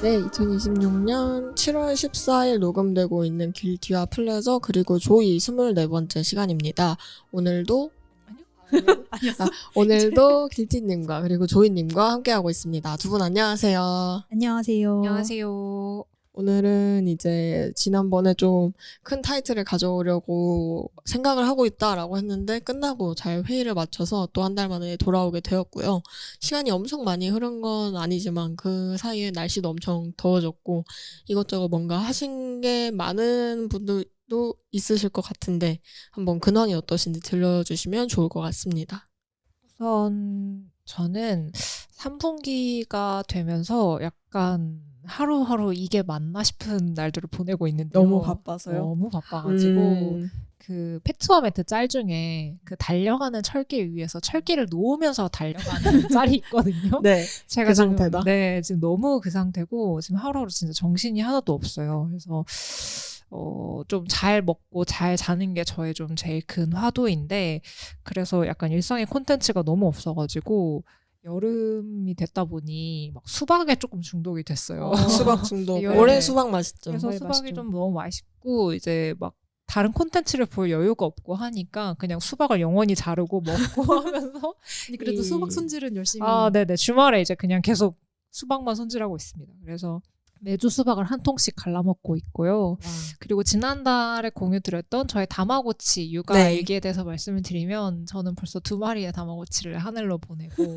네, 2026년 7월 14일 녹음되고 있는 길티와 플레저 그리고 조이 24번째 시간입니다. 오늘도 아니었어. 오늘도 길티님과 그리고 조이님과 함께하고 있습니다. 두 분 안녕하세요. 안녕하세요. 안녕하세요. 오늘은 이제 지난번에 좀 큰 타이틀을 가져오려고 생각을 하고 있다라고 했는데 끝나고 잘 회의를 마쳐서 또 한 달 만에 돌아오게 되었고요. 시간이 엄청 많이 흐른 건 아니지만 그 사이에 날씨도 엄청 더워졌고 이것저것 뭔가 하신 게 많은 분들도 있으실 것 같은데 한번 근황이 어떠신지 들려주시면 좋을 것 같습니다. 우선 저는 3분기가 되면서 약간 하루하루 이게 맞나 싶은 날들을 보내고 있는데요. 너무 바빠서요? 너무 바빠가지고 그 페트와 매트 짤 중에 그 달려가는 철길 위에서 철길을 놓으면서 달려가는 짤이 있거든요. 네, 제가 그 지금, 상태다. 네, 지금 너무 그 상태고 지금 하루하루 진짜 정신이 하나도 없어요. 그래서 좀 잘 먹고 잘 자는 게 저의 좀 제일 큰 화두인데 그래서 약간 일상의 콘텐츠가 너무 없어가지고 여름이 됐다 보니 막 수박에 조금 중독이 됐어요. 수박 중독. 여름에. 올해 수박 맛있죠. 그래서 정말 수박이 맛있죠. 좀 너무 맛있고 이제 막 다른 콘텐츠를 볼 여유가 없고 하니까 그냥 수박을 영원히 자르고 먹고 하면서 아니, 그래도 이- 수박 손질은 열심히. 네네 주말에 이제 그냥 계속 수박만 손질하고 있습니다. 그래서 매주 수박을 한 통씩 갈라 먹고 있고요. 와. 그리고 지난달에 공유드렸던 저의 다마고치 육아 네. 일기에 대해서 말씀을 드리면 저는 벌써 2마리의 다마고치를 하늘로 보내고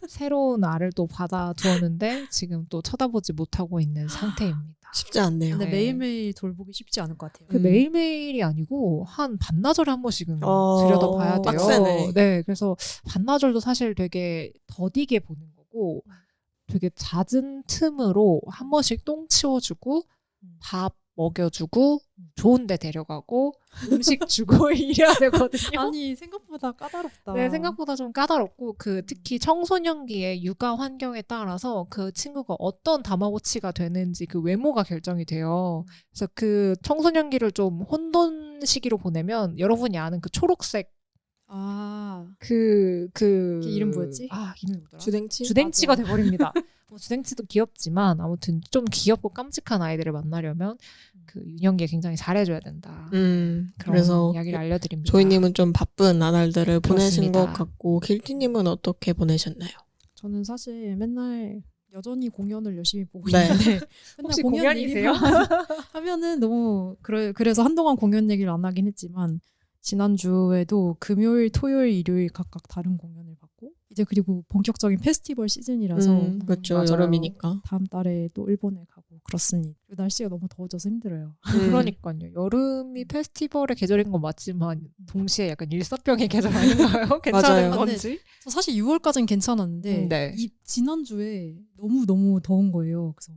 새로운 알을 또 받아두었는데 지금 또 쳐다보지 못하고 있는 상태입니다. 쉽지 않네요. 근데 네. 매일매일 돌보기 쉽지 않을 것 같아요. 그 매일매일이 아니고 한 반나절에 한 번씩은 어, 들여다봐야 돼요. 빡세네. 네, 그래서 반나절도 사실 되게 더디게 보는 거고 되게 잦은 틈으로 한 번씩 똥 치워주고 밥 먹여주고 좋은 데 데려가고 음식 주고 이래야 되거든요. 아니, 생각보다 까다롭다. 네, 생각보다 좀 까다롭고 특히 청소년기의 육아 환경에 따라서 그 친구가 어떤 다마고치가 되는지 그 외모가 결정이 돼요. 그래서 그 청소년기를 좀 혼돈 시기로 보내면 여러분이 아는 그 초록색 아, 그 걔 이름 뭐였지? 이름이 뭐더라? 주댕치? 주댕치가 돼버립니다. 뭐 주댕치도 귀엽지만 아무튼 좀 귀엽고 깜찍한 아이들을 만나려면 그 유년기에 굉장히 잘해줘야 된다. 그런 그래서 이야기를 알려드립니다. 조이님은 좀 바쁜 나날들을 보내신 그렇습니다. 것 같고 길티님은 어떻게 보내셨나요? 저는 사실 맨날 여전히 공연을 열심히 보고 네. 있는데 맨날 혹시 공연 공연이세요? 얘기만 하면은 너무 그래서 한동안 공연 얘기를 안 하긴 했지만 지난주에도 금요일, 토요일, 일요일 각각 다른 공연을 봤고 이제 그리고 본격적인 페스티벌 시즌이라서 그렇죠. 맞아요. 여름이니까. 다음 달에 또 일본에 가고 그렇습니다. 날씨가 너무 더워져서 힘들어요. 그러니까요. 여름이 페스티벌의 계절인 건 맞지만 동시에 약간 일사병의 계절 아닌가요? 괜찮은 맞아요. 건지? 저 사실 6월까지는 괜찮았는데 네. 지난주에 너무 더운 거예요. 그래서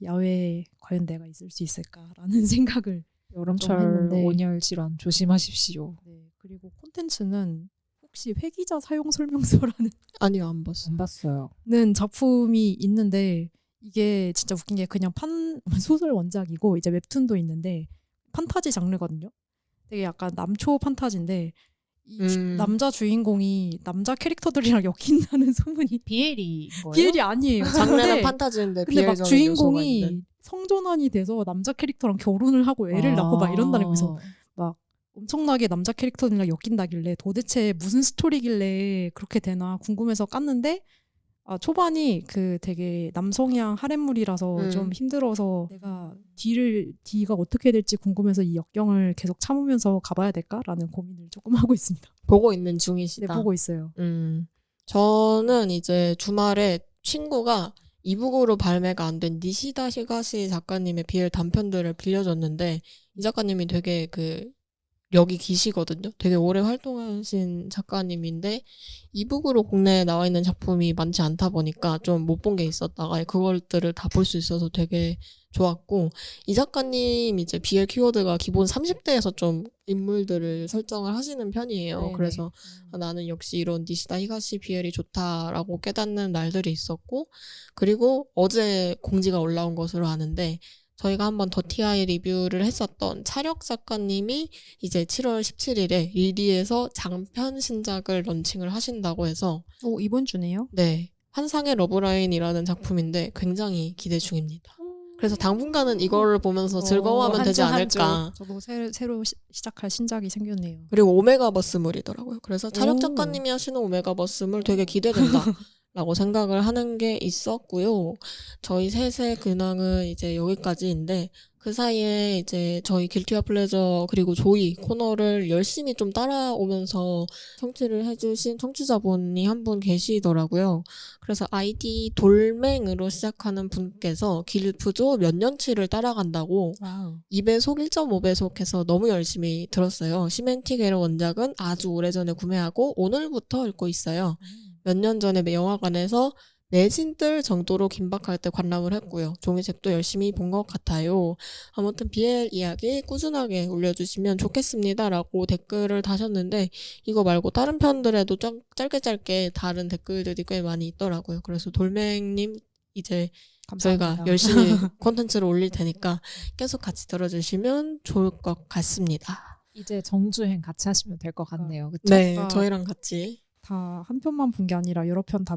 야외에 과연 내가 있을 수 있을까라는 생각을 여름철 좀 했는데. 온열 질환 조심하십시오. 네, 그리고 콘텐츠는 혹시 회기자 사용 설명서라는 아니요, 안 봤어요. 안 봤어요. 작품이 있는데 이게 진짜 웃긴 게 그냥 소설 원작이고 이제 웹툰도 있는데 판타지 장르거든요. 되게 약간 남초 판타지인데 이 남자 주인공이 남자 캐릭터들이랑 엮인다는 소문이 비엘이 거예요? 비엘이 아니에요. 장르는 근데 판타지인데 근데 막 비엘적인 요소가 주인공이 있는데. 성전환이 돼서 남자 캐릭터랑 결혼을 하고 애를 낳고 막 이런다는 거에서 막 엄청나게 남자 캐릭터들이랑 엮인다길래 도대체 무슨 스토리길래 그렇게 되나 궁금해서 깠는데 초반이 그 되게 남성향 하렘물이라서 좀 힘들어서 내가 뒤가 어떻게 될지 궁금해서 이 역경을 계속 참으면서 가봐야 될까라는 고민을 조금 하고 있습니다. 보고 있는 네, 중이시다. 보고 있어요. 저는 이제 주말에 친구가 이북으로 발매가 안 된 니시다 히가시 작가님의 비엘 단편들을 빌려줬는데 이 작가님이 되게 여기 기시거든요. 되게 오래 활동하신 작가님인데 이북으로 국내에 나와 있는 작품이 많지 않다 보니까 좀 못 본 게 있었다가 그것들을 다 볼 수 있어서 되게 좋았고 이 작가님 이제 BL 키워드가 기본 30대에서 좀 인물들을 설정을 하시는 편이에요. 네네. 그래서 나는 역시 이런 니시다 히가시 BL이 좋다라고 깨닫는 날들이 있었고 그리고 어제 공지가 올라온 것으로 아는데 저희가 한번 더티아이 리뷰를 했었던 차력 작가님이 이제 7월 17일에 리디에서 장편 신작을 런칭을 하신다고 해서 이번 주네요. 네, 환상의 러브라인이라는 작품인데 굉장히 기대 중입니다. 그래서 당분간은 이거를 보면서 즐거워하면 한 되지 주, 한 주. 않을까. 저도 새로 시작할 신작이 생겼네요. 그리고 오메가버스물이더라고요. 그래서 차력 오. 작가님이 하시는 오메가버스물 되게 기대된다. 라고 생각을 하는 게 있었고요. 저희 셋의 근황은 이제 여기까지인데 그 사이에 이제 저희 길티와 플레저 그리고 조이 코너를 열심히 좀 따라오면서 청취를 해주신 청취자분이 한 분 계시더라고요. 그래서 아이디 돌맹으로 시작하는 분께서 길프조 몇 년치를 따라간다고 와우. 2배속, 1.5배속 해서 너무 열심히 들었어요. 시멘틱 에러 원작은 아주 오래전에 구매하고 오늘부터 읽고 있어요. 몇 년 전에 영화관에서 내진들 정도로 긴박할 때 관람을 했고요. 종이책도 열심히 본 것 같아요. 아무튼 BL 이야기 꾸준하게 올려주시면 좋겠습니다. 라고 댓글을 다셨는데 이거 말고 다른 편들에도 짧게 다른 댓글들이 꽤 많이 있더라고요. 그래서 돌맹님 이제 감사합니다. 저희가 열심히 콘텐츠를 올릴 테니까 계속 같이 들어주시면 좋을 것 같습니다. 이제 정주행 같이 하시면 될 것 같네요. 그쵸? 네, 아. 저희랑 같이. 다 한 편만 본 게 아니라 여러 편 다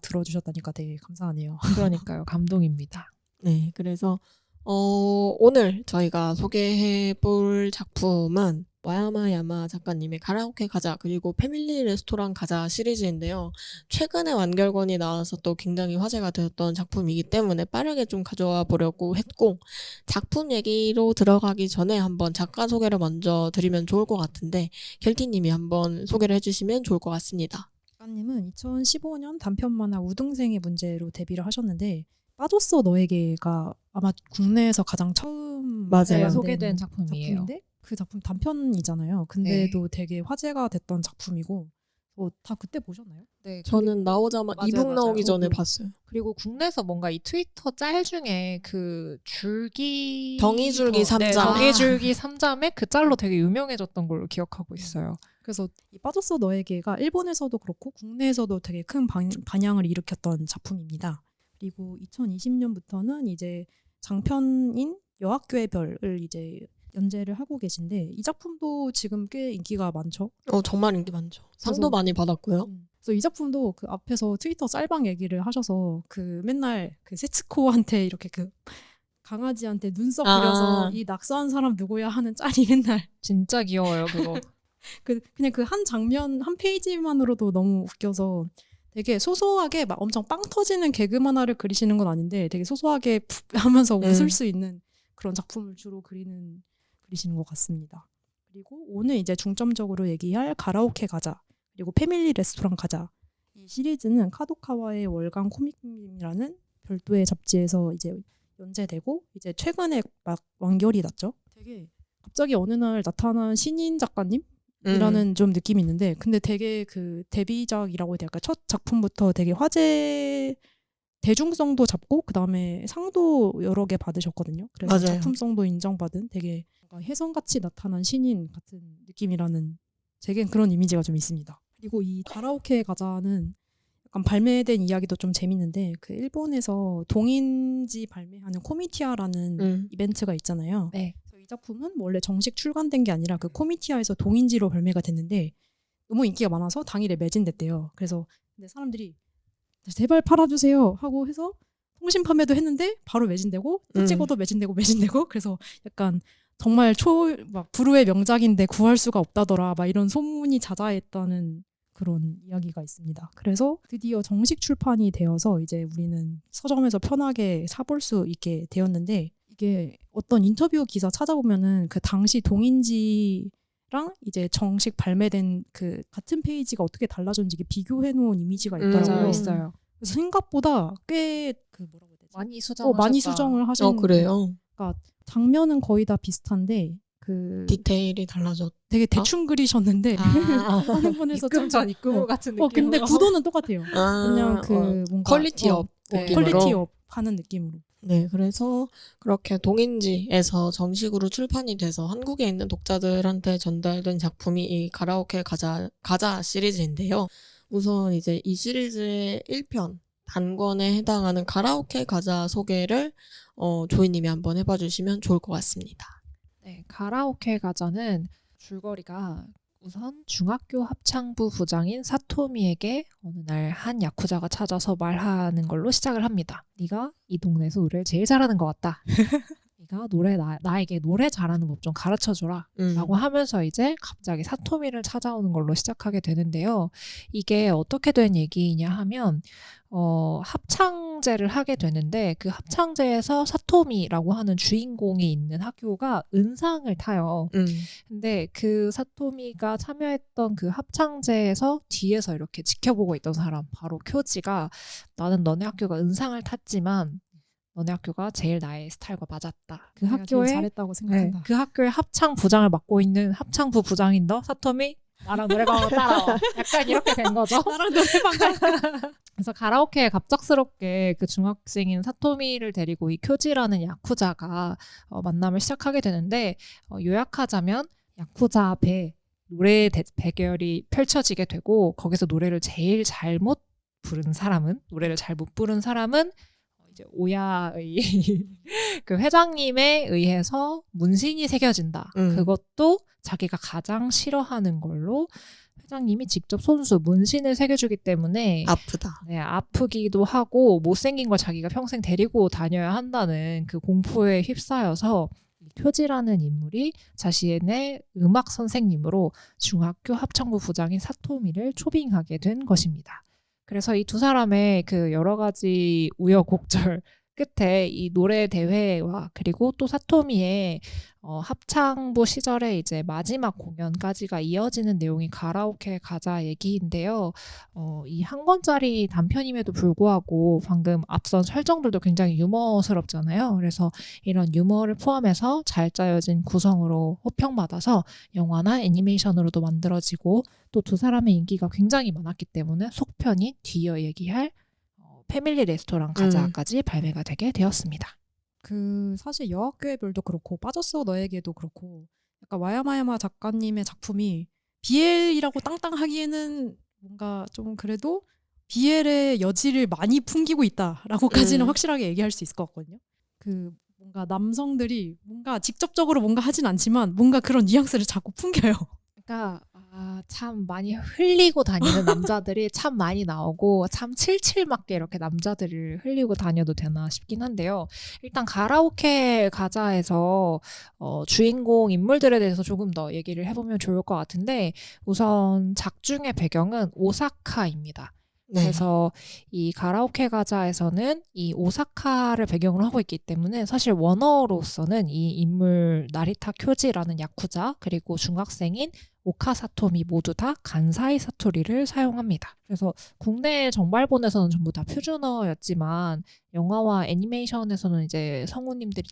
들어주셨다니까 되게 감사하네요. 그러니까요. 감동입니다. 네, 그래서 오늘 저희가 소개해볼 작품은 와야마야마 작가님의 가라오케 가자 그리고 패밀리 레스토랑 가자 시리즈인데요. 최근에 완결본이 나와서 또 굉장히 화제가 되었던 작품이기 때문에 빠르게 좀 가져와 보려고 했고 작품 얘기로 들어가기 전에 한번 작가 소개를 먼저 드리면 좋을 것 같은데 켈티님이 한번 소개를 해주시면 좋을 것 같습니다. 작가님은 2015년 단편 만화 우등생의 문제로 데뷔를 하셨는데 빠졌어 너에게가 아마 국내에서 가장 처음 맞아요. 네, 발간된 소개된 작품이에요. 작품인데 그 작품 단편이잖아요. 근데도 되게 화제가 됐던 작품이고 다 그때 보셨나요? 네, 저는 나오자마자 맞아요, 이북 맞아요. 나오기 전에 저도. 봤어요. 그리고 국내에서 뭔가 이 트위터 짤 중에 그 줄기 경이줄기 삼자. 네, 경이줄기 3자매 그 짤로 되게 유명해졌던 걸로 기억하고 있어요. 그래서 이 빠졌어 너에게가 일본에서도 그렇고 국내에서도 되게 큰 반향을 일으켰던 작품입니다. 그리고 2020년부터는 이제 장편인 여학교의 별을 이제 연재를 하고 계신데 이 작품도 지금 꽤 인기가 많죠. 정말 인기 많죠. 상도 그래서- 많이 받았고요. 그래서 이 작품도 그 앞에서 트위터 짤방 얘기를 하셔서 그 맨날 그 세츠코한테 이렇게 그 강아지한테 눈썹 아. 그려서 이 낙서한 사람 누구야 하는 짤이 맨날 진짜 귀여워요, 그거. 그냥 그 한 장면 한 페이지만으로도 너무 웃겨서 되게 소소하게 막 엄청 빵 터지는 개그 만화를 그리시는 건 아닌데 되게 소소하게 푹 하면서 웃을 수 있는 그런 작품을 주로 그리시는 것 같습니다. 그리고 오늘 이제 중점적으로 얘기할 가라오케 가자 그리고 패밀리 레스토랑 가자 이 시리즈는 카도카와의 월간 코믹이라는 별도의 잡지에서 이제 연재되고 이제 최근에 막 완결이 났죠. 되게 갑자기 어느 날 나타난 신인 작가님 이라는 좀 느낌이 있는데 근데 되게 그 데뷔작이라고 해야 될까 첫 작품부터 되게 화제 대중성도 잡고 그 다음에 상도 여러 개 받으셨거든요. 그래서 맞아요. 작품성도 인정받은 되게 뭔가 혜성같이 나타난 신인 같은 느낌이라는 제겐 그런 이미지가 좀 있습니다. 그리고 이 가라오케 가자는 약간 발매된 이야기도 좀 재밌는데 그 일본에서 동인지 발매하는 코미티아라는 이벤트가 있잖아요. 네. 이 작품은 원래 정식 출간된 게 아니라 그 코미티아에서 동인지로 발매가 됐는데 너무 인기가 많아서 당일에 매진됐대요. 그래서 근데 사람들이 제발 팔아주세요 하고 해서 통신 판매도 했는데 바로 매진되고 또 찍어도 매진되고 그래서 약간 정말 막 불후의 명작인데 구할 수가 없다더라 막 이런 소문이 자자했다는 그런 이야기가 있습니다. 그래서 드디어 정식 출판이 되어서 이제 우리는 서점에서 편하게 사볼 수 있게 되었는데 이게 어떤 인터뷰 기사 찾아보면은 그 당시 동인지랑 이제 정식 발매된 그 같은 페이지가 어떻게 달라졌는지 이게 비교해놓은 이미지가 있더라고요. 맞아요, 있어요. 그래서 생각보다 꽤 그 뭐라고 해야 되지? 많이 수정하셨다. 많이 수정을 하셨는데 그래요. 장면은 거의 다 비슷한데 그 디테일이 달라졌. 되게 대충 그리셨는데 어느 분에서 입금 전 입금 후 같은 느낌으로. 근데 구도는 똑같아요. 그냥 그 뭔가 퀄리티업 느낌으로. 퀄리티업 하는 느낌으로. 네, 그래서 그렇게 동인지에서 정식으로 출판이 돼서 한국에 있는 독자들한테 전달된 작품이 이 가라오케 가자 시리즈인데요. 우선 이제 이 시리즈의 1편 단권에 해당하는 가라오케 가자 소개를 조이님이 한번 해봐 주시면 좋을 것 같습니다. 네, 가라오케 가자는 줄거리가 우선 중학교 합창부 부장인 사토미에게 어느 날 한 야쿠자가 찾아서 말하는 걸로 시작을 합니다. 네가 이 동네에서 노래를 제일 잘하는 것 같다. 네가 나에게 노래 잘하는 법 좀 가르쳐줘라. 라고 하면서 이제 갑자기 사토미를 찾아오는 걸로 시작하게 되는데요. 이게 어떻게 된 얘기냐 하면 합창제를 하게 되는데 그 합창제에서 사토미라고 하는 주인공이 있는 학교가 은상을 타요. 근데 그 사토미가 참여했던 그 합창제에서 뒤에서 이렇게 지켜보고 있던 사람, 바로 쿄지가 나는 너네 학교가 은상을 탔지만 너네 학교가 제일 나의 스타일과 맞았다. 그 내가 제일 학교에 잘했다고 생각한다. 그 학교의 합창 부장을 맡고 있는 합창부 부장인 너 사토미 나랑 노래방으로 따라와. 약간 이렇게 된 거죠. 나랑 노래방 그래서 가라오케에 갑작스럽게 그 중학생인 사토미를 데리고 이 쿄지라는 야쿠자가 만남을 시작하게 되는데 요약하자면 야쿠자 배 노래 대결이 펼쳐지게 되고 거기서 노래를 제일 잘못 부른 사람은 노래를 잘 못 부른 사람은 이제 오야의 그 회장님에 의해서 문신이 새겨진다. 그것도 자기가 가장 싫어하는 걸로 회장님이 직접 손수 문신을 새겨주기 때문에 아프다. 네, 아프기도 하고 못생긴 걸 자기가 평생 데리고 다녀야 한다는 그 공포에 휩싸여서 쿄지라는 인물이 자신의 음악 선생님으로 중학교 합창부 부장인 사토미를 초빙하게 된 것입니다. 그래서 이 두 사람의 그 여러 가지 우여곡절 끝에 이 노래 대회와 그리고 또 사토미의 합창부 시절에 이제 마지막 공연까지가 이어지는 내용이 가라오케 가자 얘기인데요. 이 한 권짜리 단편임에도 불구하고 방금 앞선 설정들도 굉장히 유머스럽잖아요. 그래서 이런 유머를 포함해서 잘 짜여진 구성으로 호평받아서 영화나 애니메이션으로도 만들어지고 또 두 사람의 인기가 굉장히 많았기 때문에 속편인 뒤이어 얘기할 패밀리 레스토랑 가자까지 발매가 되게 되었습니다. 그 사실 여학교의 별도 그렇고 빠졌어 너에게도 그렇고 약간 와야마야마 작가님의 작품이 BL이라고 땅땅하기에는 뭔가 좀 그래도 BL의 여지를 많이 풍기고 있다라고까지는 확실하게 얘기할 수 있을 것 같거든요. 그 뭔가 남성들이 뭔가 직접적으로 뭔가 하진 않지만 뭔가 그런 뉘앙스를 자꾸 풍겨요. 그러니까 참 많이 흘리고 다니는 남자들이 참 많이 나오고 참 칠칠맞게 이렇게 남자들을 흘리고 다녀도 되나 싶긴 한데요. 일단 가라오케 가자에서 주인공 인물들에 대해서 조금 더 얘기를 해보면 좋을 것 같은데 우선 작중의 배경은 오사카입니다. 그래서 이 가라오케 가자에서는 이 오사카를 배경으로 하고 있기 때문에 사실 원어로서는 이 인물 나리타 쿄지라는 야쿠자 그리고 중학생인 오카 사토미 모두 다 간사이 사토리를 사용합니다. 그래서 국내 정발본에서는 전부 다 표준어였지만 영화와 애니메이션에서는 이제 성우님들이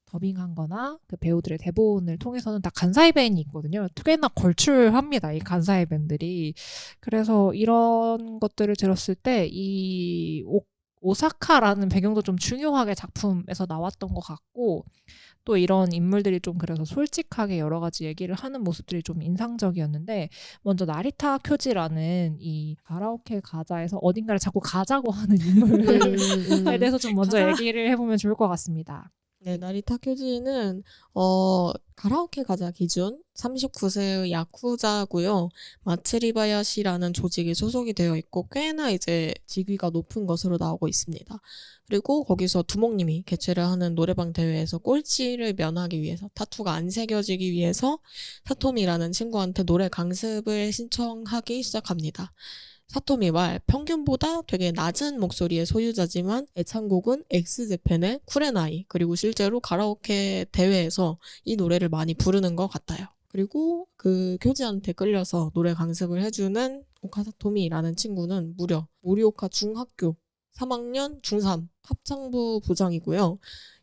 더빙한 거나 그 배우들의 대본을 통해서는 다 간사이 밴이 있거든요. 꽤나 걸출합니다. 이 간사이 밴들이. 그래서 이런 것들을 들었을 때 이 오사카라는 배경도 좀 중요하게 작품에서 나왔던 것 같고 또 이런 인물들이 좀 그래서 솔직하게 여러 가지 얘기를 하는 모습들이 좀 인상적이었는데 먼저 나리타 쿄지라는 이 가라오케 가자에서 어딘가를 자꾸 가자고 하는 인물에 대해서 좀 먼저 얘기를 해보면 좋을 것 같습니다. 네, 나리타 쿄지는 가라오케 가자 기준 39세의 야쿠자고요. 마츠리바야시라는 조직에 소속이 되어 있고 꽤나 이제 직위가 높은 것으로 나오고 있습니다. 그리고 거기서 두목님이 개최를 하는 노래방 대회에서 꼴찌를 면하기 위해서 타투가 안 새겨지기 위해서 사토미라는 친구한테 노래 강습을 신청하기 시작합니다. 사토미 말 평균보다 되게 낮은 목소리의 소유자지만 애창곡은 엑스제팬의 쿠레나이 그리고 실제로 가라오케 대회에서 이 노래를 많이 부르는 것 같아요. 그리고 그 쿄지한테 끌려서 노래 강습을 해주는 오카사토미라는 친구는 무려 모리오카 중학교 3학년 중3 합창부 부장이고요.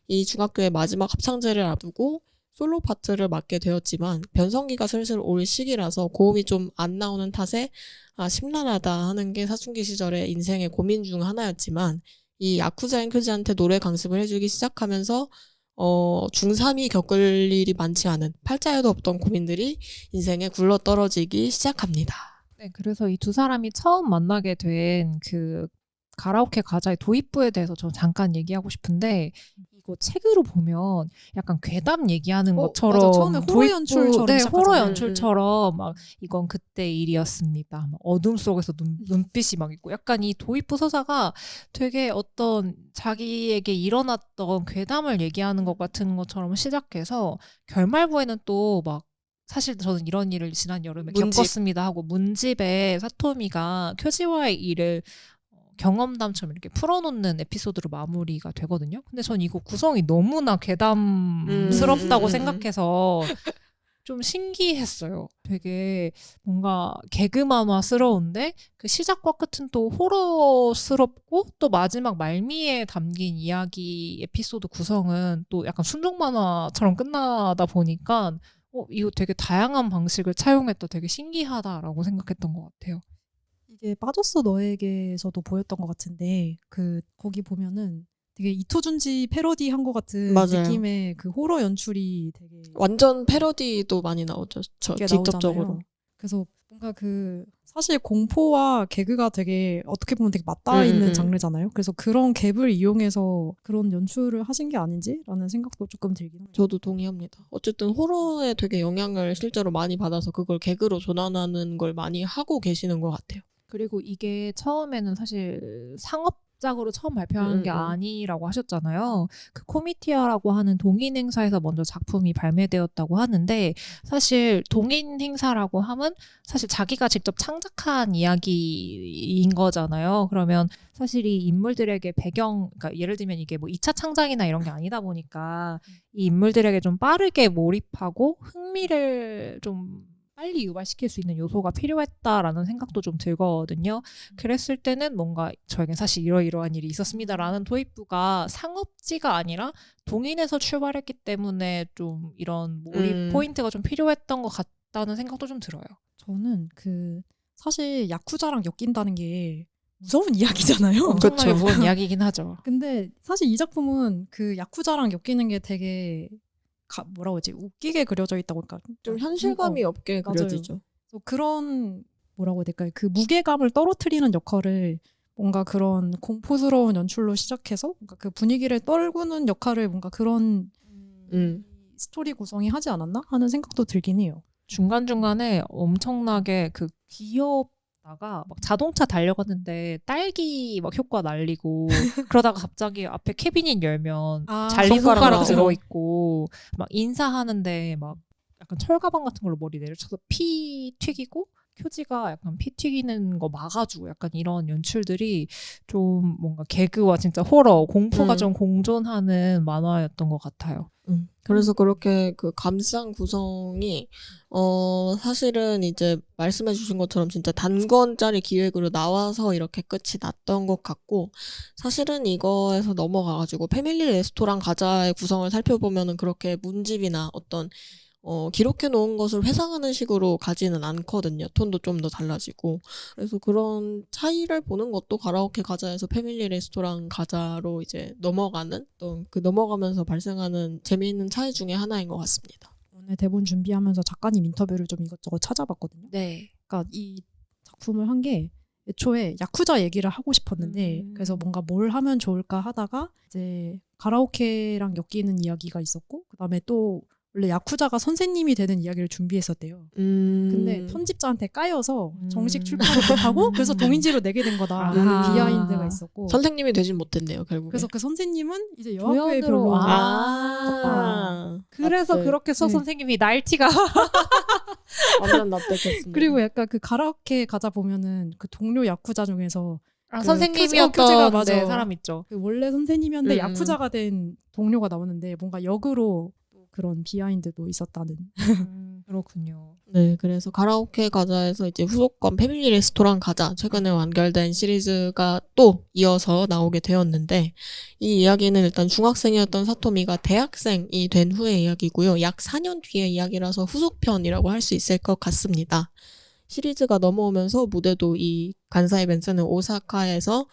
이 중학교의 마지막 합창제를 앞두고 솔로 파트를 맡게 되었지만 변성기가 슬슬 올 시기라서 고음이 좀 안 나오는 탓에 심란하다 하는 게 사춘기 시절의 인생의 고민 중 하나였지만 이 야쿠자인 쿄지한테 노래 강습을 해주기 시작하면서 중3이 겪을 일이 많지 않은 팔자에도 없던 고민들이 인생에 굴러떨어지기 시작합니다. 네, 그래서 이 두 사람이 처음 만나게 된 그 가라오케 가자의 도입부에 대해서 저 잠깐 얘기하고 싶은데 이거 책으로 보면 약간 괴담 얘기하는 것처럼 맞아. 처음에 호러 연출처럼 네, 시작하잖아요. 호러 연출처럼 막 이건 그때 일이었습니다. 막 어둠 속에서 눈빛이 막 있고 약간 이 도입부 서사가 되게 어떤 자기에게 일어났던 괴담을 얘기하는 것 같은 것처럼 시작해서 결말부에는 또 막 사실 저는 이런 일을 지난 여름에 문집. 겪었습니다 하고 문집에 사토미가 쿄지와의 일을 경험담처럼 이렇게 풀어놓는 에피소드로 마무리가 되거든요. 근데 전 이거 구성이 너무나 괴담스럽다고 생각해서 좀 신기했어요. 되게 뭔가 개그 만화스러운데 그 시작과 끝은 또 호러스럽고 또 마지막 말미에 담긴 이야기 에피소드 구성은 또 약간 순정 만화처럼 끝나다 보니까 이거 되게 다양한 방식을 차용했다 되게 신기하다라고 생각했던 것 같아요. 이게 빠졌어 너에게서도 보였던 것 같은데 거기 보면은 되게 이토준지 패러디한 것 같은 맞아요. 느낌의 그 호러 연출이 되게 완전 패러디도 많이 나오죠. 있게 직접적으로. 나오잖아요. 그래서 뭔가 사실 공포와 개그가 되게 어떻게 보면 되게 맞닿아 있는 장르잖아요. 그래서 그런 갭을 이용해서 그런 연출을 하신 게 아닌지라는 생각도 조금 들긴 해요. 저도 동의합니다. 어쨌든 호러에 되게 영향을 실제로 많이 받아서 그걸 개그로 전환하는 걸 많이 하고 계시는 것 같아요. 그리고 이게 처음에는 사실 상업작으로 처음 발표한 게 아니라고 하셨잖아요. 그 코미티아라고 하는 동인 행사에서 먼저 작품이 발매되었다고 하는데 사실 동인 행사라고 하면 사실 자기가 직접 창작한 이야기인 거잖아요. 그러면 사실 이 인물들에게 그러니까 예를 들면 이게 뭐 2차 창작이나 이런 게 아니다 보니까 이 인물들에게 좀 빠르게 몰입하고 흥미를 좀 빨리 유발시킬 수 있는 요소가 필요했다라는 생각도 좀 들거든요. 그랬을 때는 뭔가 저에겐 사실 이러이러한 일이 있었습니다라는 도입부가 상업지가 아니라 동인에서 출발했기 때문에 좀 이런 몰입 포인트가 좀 필요했던 것 같다는 생각도 좀 들어요. 저는 사실 야쿠자랑 엮인다는 게 무서운 이야기잖아요. 엄청나게 무서운 이야기이긴 하죠. 근데 사실 이 작품은 그 야쿠자랑 엮이는 게 되게 뭐라고 하지? 웃기게 그려져 있다고 할까? 좀 현실감이 없게 그려지죠. 그런 뭐라고 해야 될까요? 그 무게감을 떨어뜨리는 역할을 뭔가 그런 공포스러운 연출로 시작해서 뭔가 그 분위기를 떨구는 역할을 뭔가 그런 스토리 구성이 하지 않았나 하는 생각도 들긴 해요. 중간중간에 엄청나게 귀엽다가 막 자동차 달려갔는데 딸기 막 효과 날리고 그러다가 갑자기 앞에 캐비닛 열면 잘린 손가락 들어있고 막 인사하는데 막 약간 철가방 같은 걸로 머리 내려쳐서 피 튀기고 쿄지가 약간 피 튀기는 거 막아주고 약간 이런 연출들이 좀 뭔가 개그와 진짜 호러, 공포가 좀 공존하는 만화였던 것 같아요. 그래서 그렇게 그 감상 구성이 사실은 이제 말씀해 주신 것처럼 진짜 단권짜리 기획으로 나와서 이렇게 끝이 났던 것 같고 사실은 이거에서 넘어가가지고 패밀리 레스토랑 가자의 구성을 살펴보면은 그렇게 문집이나 어떤 기록해 놓은 것을 회상하는 식으로 가지는 않거든요. 톤도 좀 더 달라지고. 그래서 그런 차이를 보는 것도 가라오케 가자에서 패밀리 레스토랑 가자로 이제 넘어가는 또 그 넘어가면서 발생하는 재미있는 차이 중에 하나인 것 같습니다. 오늘 대본 준비하면서 작가님 인터뷰를 좀 이것저것 찾아봤거든요. 네. 그러니까 이 작품을 한 게 애초에 야쿠자 얘기를 하고 싶었는데 그래서 뭔가 뭘 하면 좋을까 하다가 이제 가라오케랑 엮이는 이야기가 있었고 그다음에 또 원래 야쿠자가 선생님이 되는 이야기를 준비했었대요. 근데 편집자한테 까여서 정식 출판을 못하고 그래서 동인지로 내게 된 거다라는 비하인드가 있었고 선생님이 되진 못했네요, 결국에. 그래서 그 선생님은 이제 여학교에 별로 그래서 납득. 그렇게 서 선생님이 날티가 완전 납득했습니다. 그리고 약간 그 가라오케 가자 보면은 그 동료 야쿠자 중에서 선생님이었던 맞아. 사람 있죠. 그 원래 선생님이었는데 야쿠자가 된 동료가 나오는데 뭔가 역으로 그런 비하인드도 있었다는. 그렇군요. 네, 그래서 가라오케 가자에서 이제 후속권 패밀리 레스토랑 가자 최근에 완결된 시리즈가 또 이어서 나오게 되었는데 이 이야기는 일단 중학생이었던 사토미가 대학생이 된 후의 이야기고요. 약 4년 뒤의 이야기라서 후속편이라고 할 수 있을 것 같습니다. 시리즈가 넘어오면서 무대도 이 간사이 벤츠는 오사카에서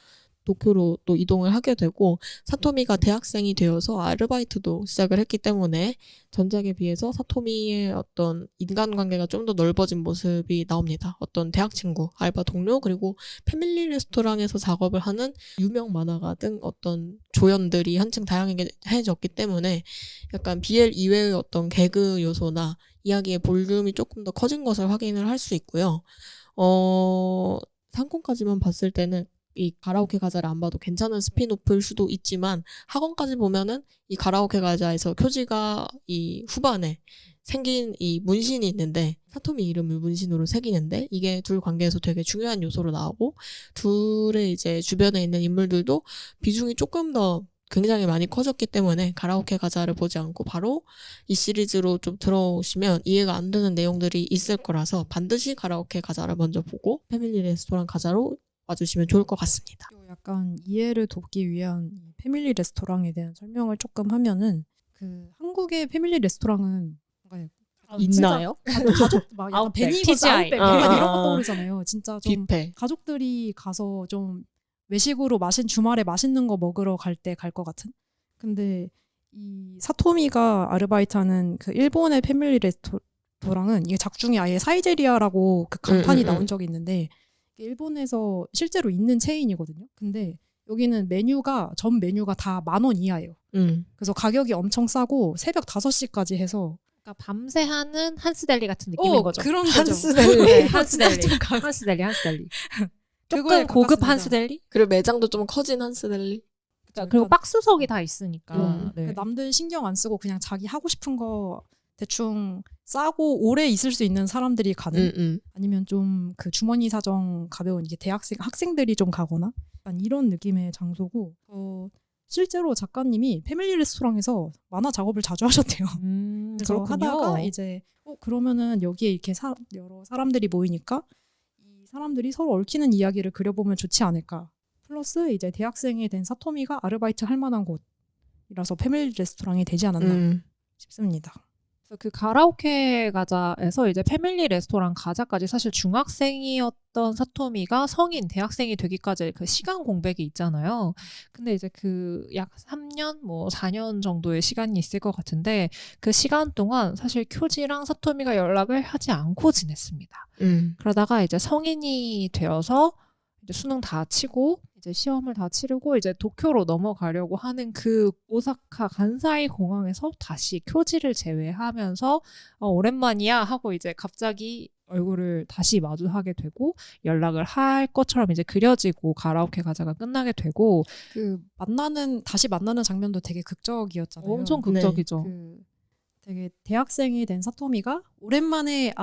도쿄로 또 이동을 하게 되고 사토미가 대학생이 되어서 아르바이트도 시작을 했기 때문에 전작에 비해서 사토미의 어떤 인간관계가 좀 더 넓어진 모습이 나옵니다. 어떤 대학 친구, 알바 동료, 그리고 패밀리 레스토랑에서 작업을 하는 유명 만화가 등 어떤 조연들이 한층 다양해졌기 때문에 약간 BL 이외의 어떤 개그 요소나 이야기의 볼륨이 조금 더 커진 것을 확인을 할 수 있고요. 상권까지만 봤을 때는 이 가라오케 가자를 안 봐도 괜찮은 스피노프일 수도 있지만 학원까지 보면은 이 가라오케 가자에서 쿄지가 이 후반에 생긴 이 문신이 있는데 사토미 이름을 문신으로 새기는데 이게 둘 관계에서 되게 중요한 요소로 나오고 둘의 이제 주변에 있는 인물들도 비중이 조금 더 굉장히 많이 커졌기 때문에 가라오케 가자를 보지 않고 바로 이 시리즈로 좀 들어오시면 이해가 안 되는 내용들이 있을 거라서 반드시 가라오케 가자를 먼저 보고 패밀리 레스토랑 가자로 와주시면 좋을 것 같습니다. 약간 이해를 돕기 위한 이 패밀리 레스토랑에 대한 설명을 조금 하면은 그 한국의 패밀리 레스토랑은 뭔가 있나요? 가족 막 약간 아웃백, 베니거스 TGI. 아웃백 약간 어, 이런 거 어. 떠오르잖아요. 진짜 좀 뷔페. 가족들이 가서 좀 외식으로 주말에 맛있는 거 먹으러 갈 때 갈 것 같은. 근데 이 사토미가 아르바이트하는 그 일본의 패밀리 레스토랑은 이게 작중에 아예 사이제리아라고 그 간판이 나온 적이 있는데 일본에서 실제로 있는 체인이거든요. 근데 여기는 전 메뉴가 다 10,000원 이하예요. 그래서 가격이 엄청 싸고 새벽 5시까지 해서 그러니까 밤새 하는 한스델리 같은 느낌인 거죠. 그런 거죠. 한스델리. 네, 한스델리. 한스델리. 그거에 조금 고급 가깝습니다. 한스델리? 그리고 매장도 좀 커진 한스델리. 그리고 박스석이 다 있으니까. 네. 남들 신경 안 쓰고 그냥 자기 하고 싶은 거 대충 싸고 오래 있을 수 있는 사람들이 가는 아니면 좀 그 주머니 사정 가벼운 이게 학생들이 좀 가거나 약간 이런 느낌의 장소고 실제로 작가님이 패밀리 레스토랑에서 만화 작업을 자주 하셨대요. 그래서 그렇군요. 하다가 이제 그러면은 여기에 이렇게 여러 사람들이 모이니까 이 사람들이 서로 얽히는 이야기를 그려보면 좋지 않을까. 플러스 이제 대학생이 된 사토미가 아르바이트 할 만한 곳이라서 패밀리 레스토랑이 되지 않았나 싶습니다. 그래서 그 가라오케 가자에서 이제 패밀리 레스토랑 가자까지 사실 중학생이었던 사토미가 성인 대학생이 되기까지 그 시간 공백이 있잖아요. 근데 이제 그 약 3년 뭐 4년 정도의 시간이 있을 것 같은데 그 시간 동안 사실 쿄지랑 사토미가 연락을 하지 않고 지냈습니다. 그러다가 이제 성인이 되어서 이제 수능 다 치고 이제 시험을 다 치르고 이제 도쿄로 넘어가려고 하는 그 오사카 간사이 공항에서 다시 쿄지를 제외하면서 오랜만이야 하고 이제 갑자기 얼굴을 다시 마주하게 되고 연락을 할 것처럼 이제 그려지고 가라오케 가자가 끝나게 되고 그 다시 만나는 장면도 되게 극적이었잖아요. 엄청 극적이죠. 되게 대학생이 된 사토미가 오랜만에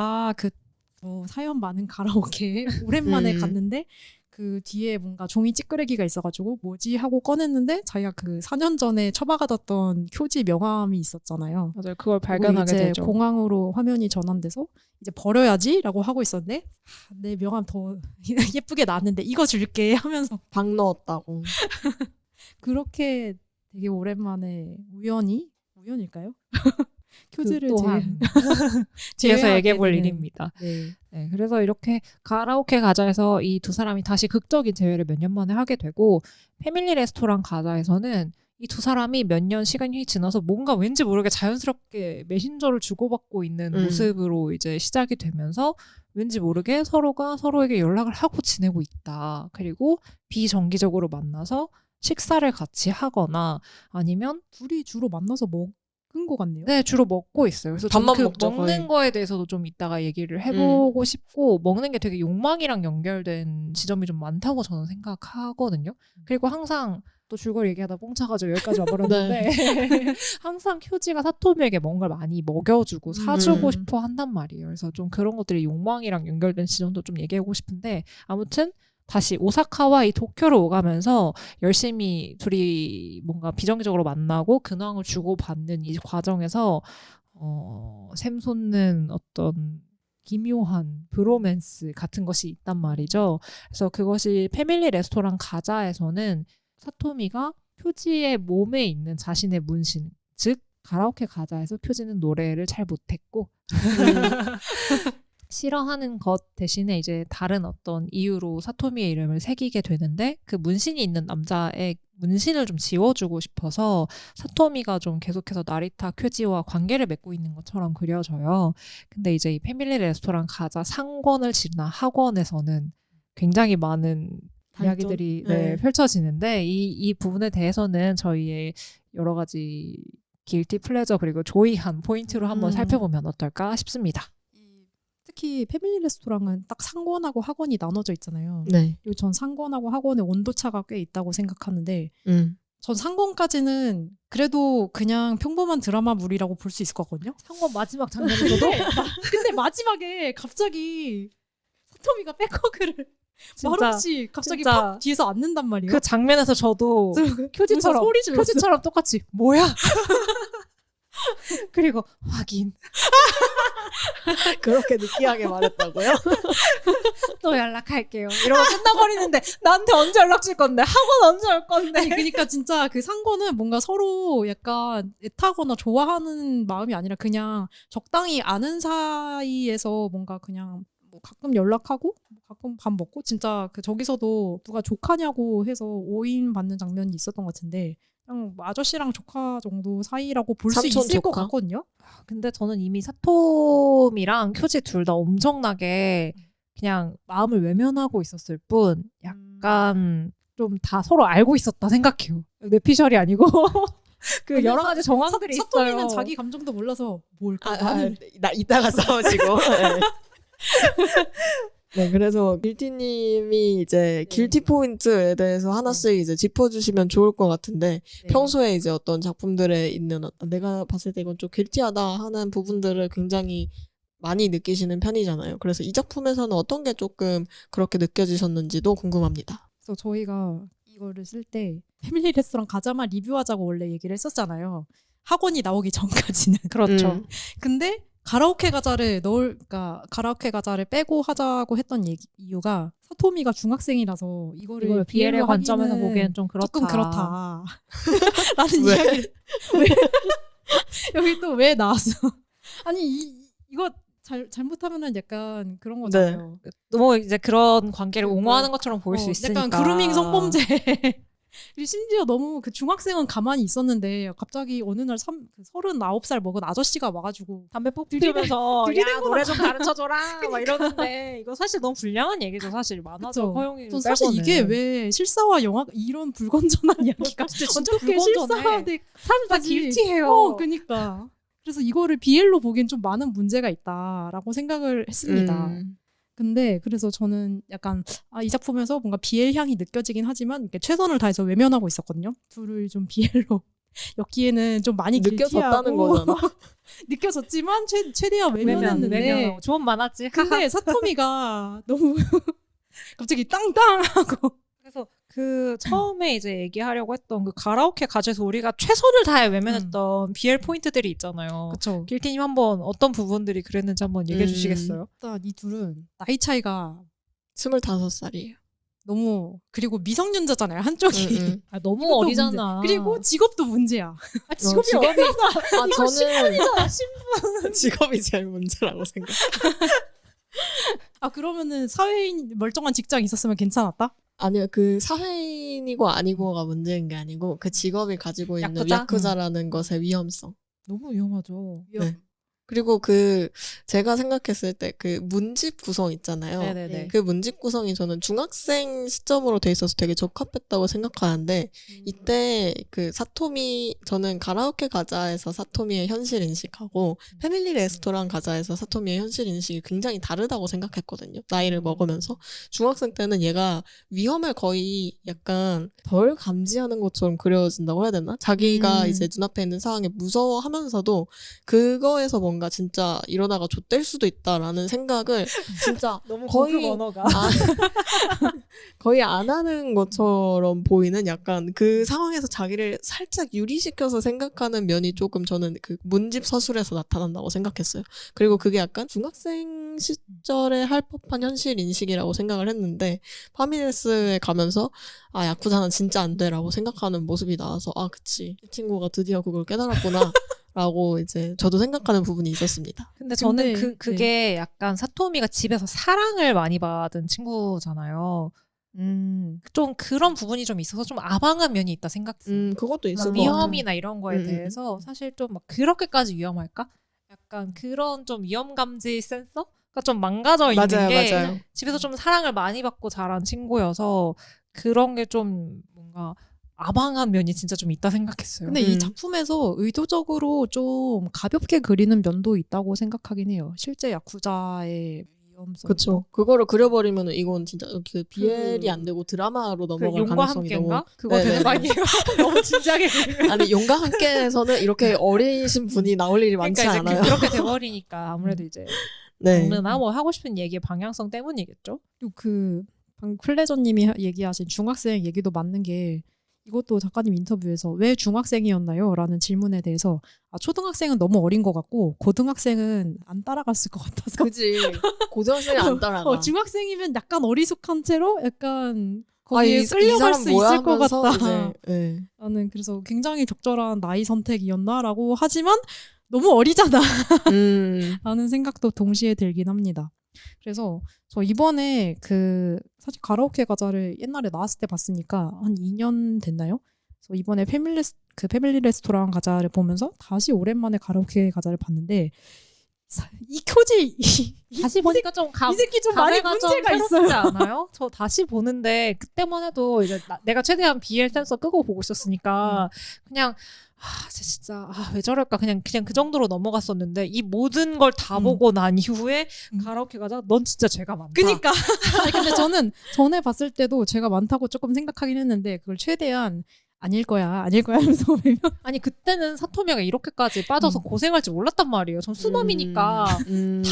사연 많은 가라오케에 오랜만에 갔는데 그 뒤에 뭔가 종이 찌끄레기가 있어가지고 뭐지 하고 꺼냈는데 자기가 그 4년 전에 처박아뒀던 쿄지 명함이 있었잖아요. 맞아요. 그걸 발견하게 이제 되죠. 공항으로 화면이 전환돼서 이제 버려야지라고 하고 있었는데 내 명함 더 예쁘게 나왔는데 이거 줄게 하면서 방 넣었다고. 그렇게 되게 오랜만에 우연일까요? 쿄지를 또한 뒤에서 얘기해볼 일입니다. 네. 네, 그래서 이렇게 가라오케 가자에서 이 두 사람이 다시 극적인 재회를 몇 년 만에 하게 되고 패밀리 레스토랑 가자에서는 이 두 사람이 몇 년 시간이 지나서 뭔가 왠지 모르게 자연스럽게 메신저를 주고받고 있는 모습으로 이제 시작이 되면서 왠지 모르게 서로가 서로에게 연락을 하고 지내고 있다. 그리고 비정기적으로 만나서 식사를 같이 하거나 아니면 둘이 주로 만나서 먹은 것 같네요. 네, 주로 먹고 있어요. 그래서 밥만 그 먹죠, 먹는 거의. 거에 대해서도 좀 이따가 얘기를 해보고 싶고 먹는 게 되게 욕망이랑 연결된 지점이 좀 많다고 저는 생각하거든요. 그리고 항상 또 줄거리 얘기하다 뽕차가지고 여기까지 와버렸는데 항상 쿄지가 사토미에게 뭔가를 많이 먹여주고 사주고 싶어 한단 말이에요. 그래서 좀 그런 것들이 욕망이랑 연결된 지점도 좀 얘기하고 싶은데 아무튼 다시 오사카와 이 도쿄로 오가면서 열심히 둘이 뭔가 비정기적으로 만나고 근황을 주고받는 이 과정에서 샘솟는 어떤 기묘한 브로맨스 같은 것이 있단 말이죠. 그래서 그것이 패밀리 레스토랑 가자에서는 사토미가 쿄지의 몸에 있는 자신의 문신, 즉 가라오케 가자에서 쿄지는 노래를 잘 못했고 싫어하는 것 대신에 이제 다른 어떤 이유로 사토미의 이름을 새기게 되는데 그 문신이 있는 남자의 문신을 좀 지워주고 싶어서 사토미가 좀 계속해서 나리타 쿄지와 관계를 맺고 있는 것처럼 그려져요. 근데 이제 이 패밀리 레스토랑 가자 상권을 지나 학원에서는 굉장히 많은 이야기들이 네. 펼쳐지는데 이 부분에 대해서는 저희의 여러 가지 길티 플레저 그리고 조이한 포인트로 한번 살펴보면 어떨까 싶습니다. 특히 패밀리 레스토랑은 딱 상권하고 학원이 나눠져 있잖아요. 네. 그리고 전 상권하고 학원의 온도차가 꽤 있다고 생각하는데 전 상권까지는 그래도 그냥 평범한 드라마물이라고 볼 수 있을 것 같거든요. 상권 마지막 장면에서도 근데 마지막에 갑자기 사토미가 백허그를 말없이 갑자기 진짜 팍 뒤에서 앉는단 말이에요. 그 장면에서 저도 큐지처럼 소리 질렀어요. 큐지처럼 똑같이 뭐야? 그리고 확인 그렇게 느끼하게 말했다고요? 또 연락할게요. 이러고 끝나버리는데 나한테 언제 연락 줄 건데 학원 언제 올 건데 아니 그러니까 진짜 그 상권은 뭔가 서로 약간 애타거나 좋아하는 마음이 아니라 그냥 적당히 아는 사이에서 뭔가 그냥 뭐 가끔 연락하고 가끔 밥 먹고 진짜 그 저기서도 누가 조카냐고 해서 오인 받는 장면이 있었던 것 같은데 그냥 뭐 아저씨랑 조카 정도 사이라고 볼 수 삼촌 있을 것 조카? 같거든요. 근데 저는 이미 사토미랑 쿄지 둘 다 엄청나게 그냥 마음을 외면하고 있었을 뿐 약간 좀 다 서로 알고 있었다 생각해요. 뇌피셜이 아니고 그 여러 가지 정황들이 있어요. 사토미는 자기 감정도 몰라서 뭘까 나는 나 이따가 싸우시고. 네. 네, 그래서 길티님이 이제 길티 포인트에 대해서 하나씩 이제 짚어주시면 좋을 것 같은데 네. 평소에 이제 어떤 작품들에 있는 내가 봤을 때 이건 좀 길티하다 하는 부분들을 굉장히 많이 느끼시는 편이잖아요. 그래서 이 작품에서는 어떤 게 조금 그렇게 느껴지셨는지도 궁금합니다. 그래서 저희가 이거를 쓸 때 패밀리 레스토랑 가자마 리뷰하자고 원래 얘기를 했었잖아요. 학원이 나오기 전까지는. 그렇죠. 근데 가라오케 가자를 그러니까 가라오케 가자를 빼고 하자고 했던 이유가 사토미가 중학생이라서 이거를 이걸 BL의 관점에서 하기는 보기엔 좀 그렇다. 조금 그렇다. 라는 왜? 이야기를 여기 또 왜 나왔어? 아니 이거 잘못하면은 약간 그런 거잖아요. 너무 이제 그런 관계를 그 옹호하는 것처럼 보일 수 있으니까. 약간 그루밍 성범죄. 그리고 심지어 너무 그 중학생은 가만히 있었는데 갑자기 어느 날 39살 먹은 아저씨가 와가지고 담배 뽑히면서 들이대고 야 노래 좀 가르쳐줘라 막 이러는데 이거 사실 너무 불량한 얘기죠. 사실 만화적 허용이 전 사실 이게 왜 실사와 영화 이런 불건전한 이야기가 어떻게 실사화돼 사실 다 길티해요. 그니까 그래서 이거를 BL로 보기엔 좀 많은 문제가 있다라고 생각을 했습니다. 근데 그래서 저는 약간 이 작품에서 뭔가 BL 향이 느껴지긴 하지만 이렇게 최선을 다해서 외면하고 있었거든요. 둘을 좀 BL로 엮기에는 좀 많이 느껴졌다는 거잖아. 느껴졌지만 최대한 외면했는데 좋은 만화지. 근데 사토미가 너무 갑자기 땅땅하고 그래서 그 처음에 이제 얘기하려고 했던 그 가라오케 가제에서 우리가 최선을 다해 외면했던 BL 포인트들이 있잖아요. 그쵸. 길티님 한번 어떤 부분들이 그랬는지 한번 얘기해 주시겠어요? 일단 이 둘은 나이 차이가 25살이에요. 너무 그리고 미성년자잖아요 한쪽이. 너무 이것도 어리잖아. 문제. 그리고 직업도 문제야. 직업이 저는 직업이 제일 문제라고 생각해요. 그러면은 사회인 멀쩡한 직장 있었으면 괜찮았다? 아니요, 그 사회인이고 아니고가 문제인 게 아니고 그 직업이 가지고 있는 야쿠자? 야쿠자라는 것의 위험성. 너무 위험하죠. 네. 그리고 그 제가 생각했을 때 그 문집 구성 있잖아요. 네네네. 그 문집 구성이 저는 중학생 시점으로 돼 있어서 되게 적합했다고 생각하는데 이때 그 사토미 저는 가라오케 가자에서 사토미의 현실 인식하고 패밀리 레스토랑 가자에서 사토미의 현실 인식이 굉장히 다르다고 생각했거든요. 나이를 먹으면서 중학생 때는 얘가 위험을 거의 약간 덜 감지하는 것처럼 그려진다고 해야 되나? 자기가 이제 눈앞에 있는 상황에 무서워하면서도 그거에서 뭔가 진짜 이러다가 좆될 수도 있다라는 생각을 진짜 너무 거의 고급 언어가. 거의 안 하는 것처럼 보이는 약간 그 상황에서 자기를 살짝 유리시켜서 생각하는 면이 조금 저는 그 문집 서술에서 나타난다고 생각했어요. 그리고 그게 약간 중학생 시절에 할 법한 현실 인식이라고 생각을 했는데 파미레스에 가면서 야쿠자는 진짜 안 돼라고 생각하는 모습이 나와서 그치 이 친구가 드디어 그걸 깨달았구나 라고 이제 저도 생각하는 부분이 있었습니다. 근데 저는 근데, 그게 약간 사토미가 집에서 사랑을 많이 받은 친구잖아요. 좀 그런 부분이 좀 있어서 좀 아방한 면이 있다 생각해요. 그것도 있을 것 위험이나 이런 거에 음, 음. 대해서 사실 좀 막 그렇게까지 위험할까? 약간 그런 좀 위험감지 센서가 좀 망가져 있는 맞아요, 게 맞아요. 집에서 좀 사랑을 많이 받고 자란 친구여서 그런 게 좀 뭔가 아방한 면이 진짜 좀 있다 생각했어요. 근데 이 작품에서 의도적으로 좀 가볍게 그리는 면도 있다고 생각하긴 해요. 실제 야쿠자의 위험성. 그렇죠. 그거를 그려버리면 이건 진짜 그 BL이 안 되고 드라마로 그 넘어갈 용과 가능성이 함께인가? 너무 그거 네네네. 되는 거 아니에요? 너무 진지하게 그리면. 아니 용과 함께에서는 이렇게 어리신 분이 나올 일이 많지 그러니까 이제 않아요. 그렇게 돼버리니까 아무래도 이제 네. 장르나 뭐 하고 싶은 얘기의 방향성 때문이겠죠. 그리고 그 방금 플레저님이 얘기하신 중학생 얘기도 맞는 게 이것도 작가님 인터뷰에서 왜 중학생이었나요? 라는 질문에 대해서 초등학생은 너무 어린 것 같고 고등학생은 안 따라갔을 것 같아서 그지. 고등학생이 안 따라가. 중학생이면 약간 어리숙한 채로 약간 거기에 이 끌려갈 사람 수 뭐야 있을 것 하면서 같다. 이제, 네. 나는 그래서 굉장히 적절한 나이 선택이었나라고 하지만 너무 어리잖아 라는 생각도 동시에 들긴 합니다. 그래서 저 이번에 사실 가라오케 가자를 옛날에 나왔을 때 봤으니까 한 2년 됐나요? 그래서 이번에 패밀리 레스토랑 가자를 보면서 다시 오랜만에 가라오케 가자를 봤는데 이 표지 다시 보니까 좀 이 새끼 좀 많이 감회가 문제가 좀 새롭지 있어요. 않아요? 저 다시 보는데 그때만 해도 이제 내가 최대한 BL 센서 끄고 보고 있었으니까 그냥 진짜 왜 저럴까 그냥 그 정도로 넘어갔었는데 이 모든 걸 다 보고 난 이후에 가라오케 가자 넌 진짜 죄가 많다. 그니까 아니, 근데 저는 전에 봤을 때도 제가 많다고 조금 생각하긴 했는데 그걸 최대한 아닐 거야 하면서 보면 아니 그때는 사토미가 이렇게까지 빠져서 고생할 줄 몰랐단 말이에요. 전 수범이니까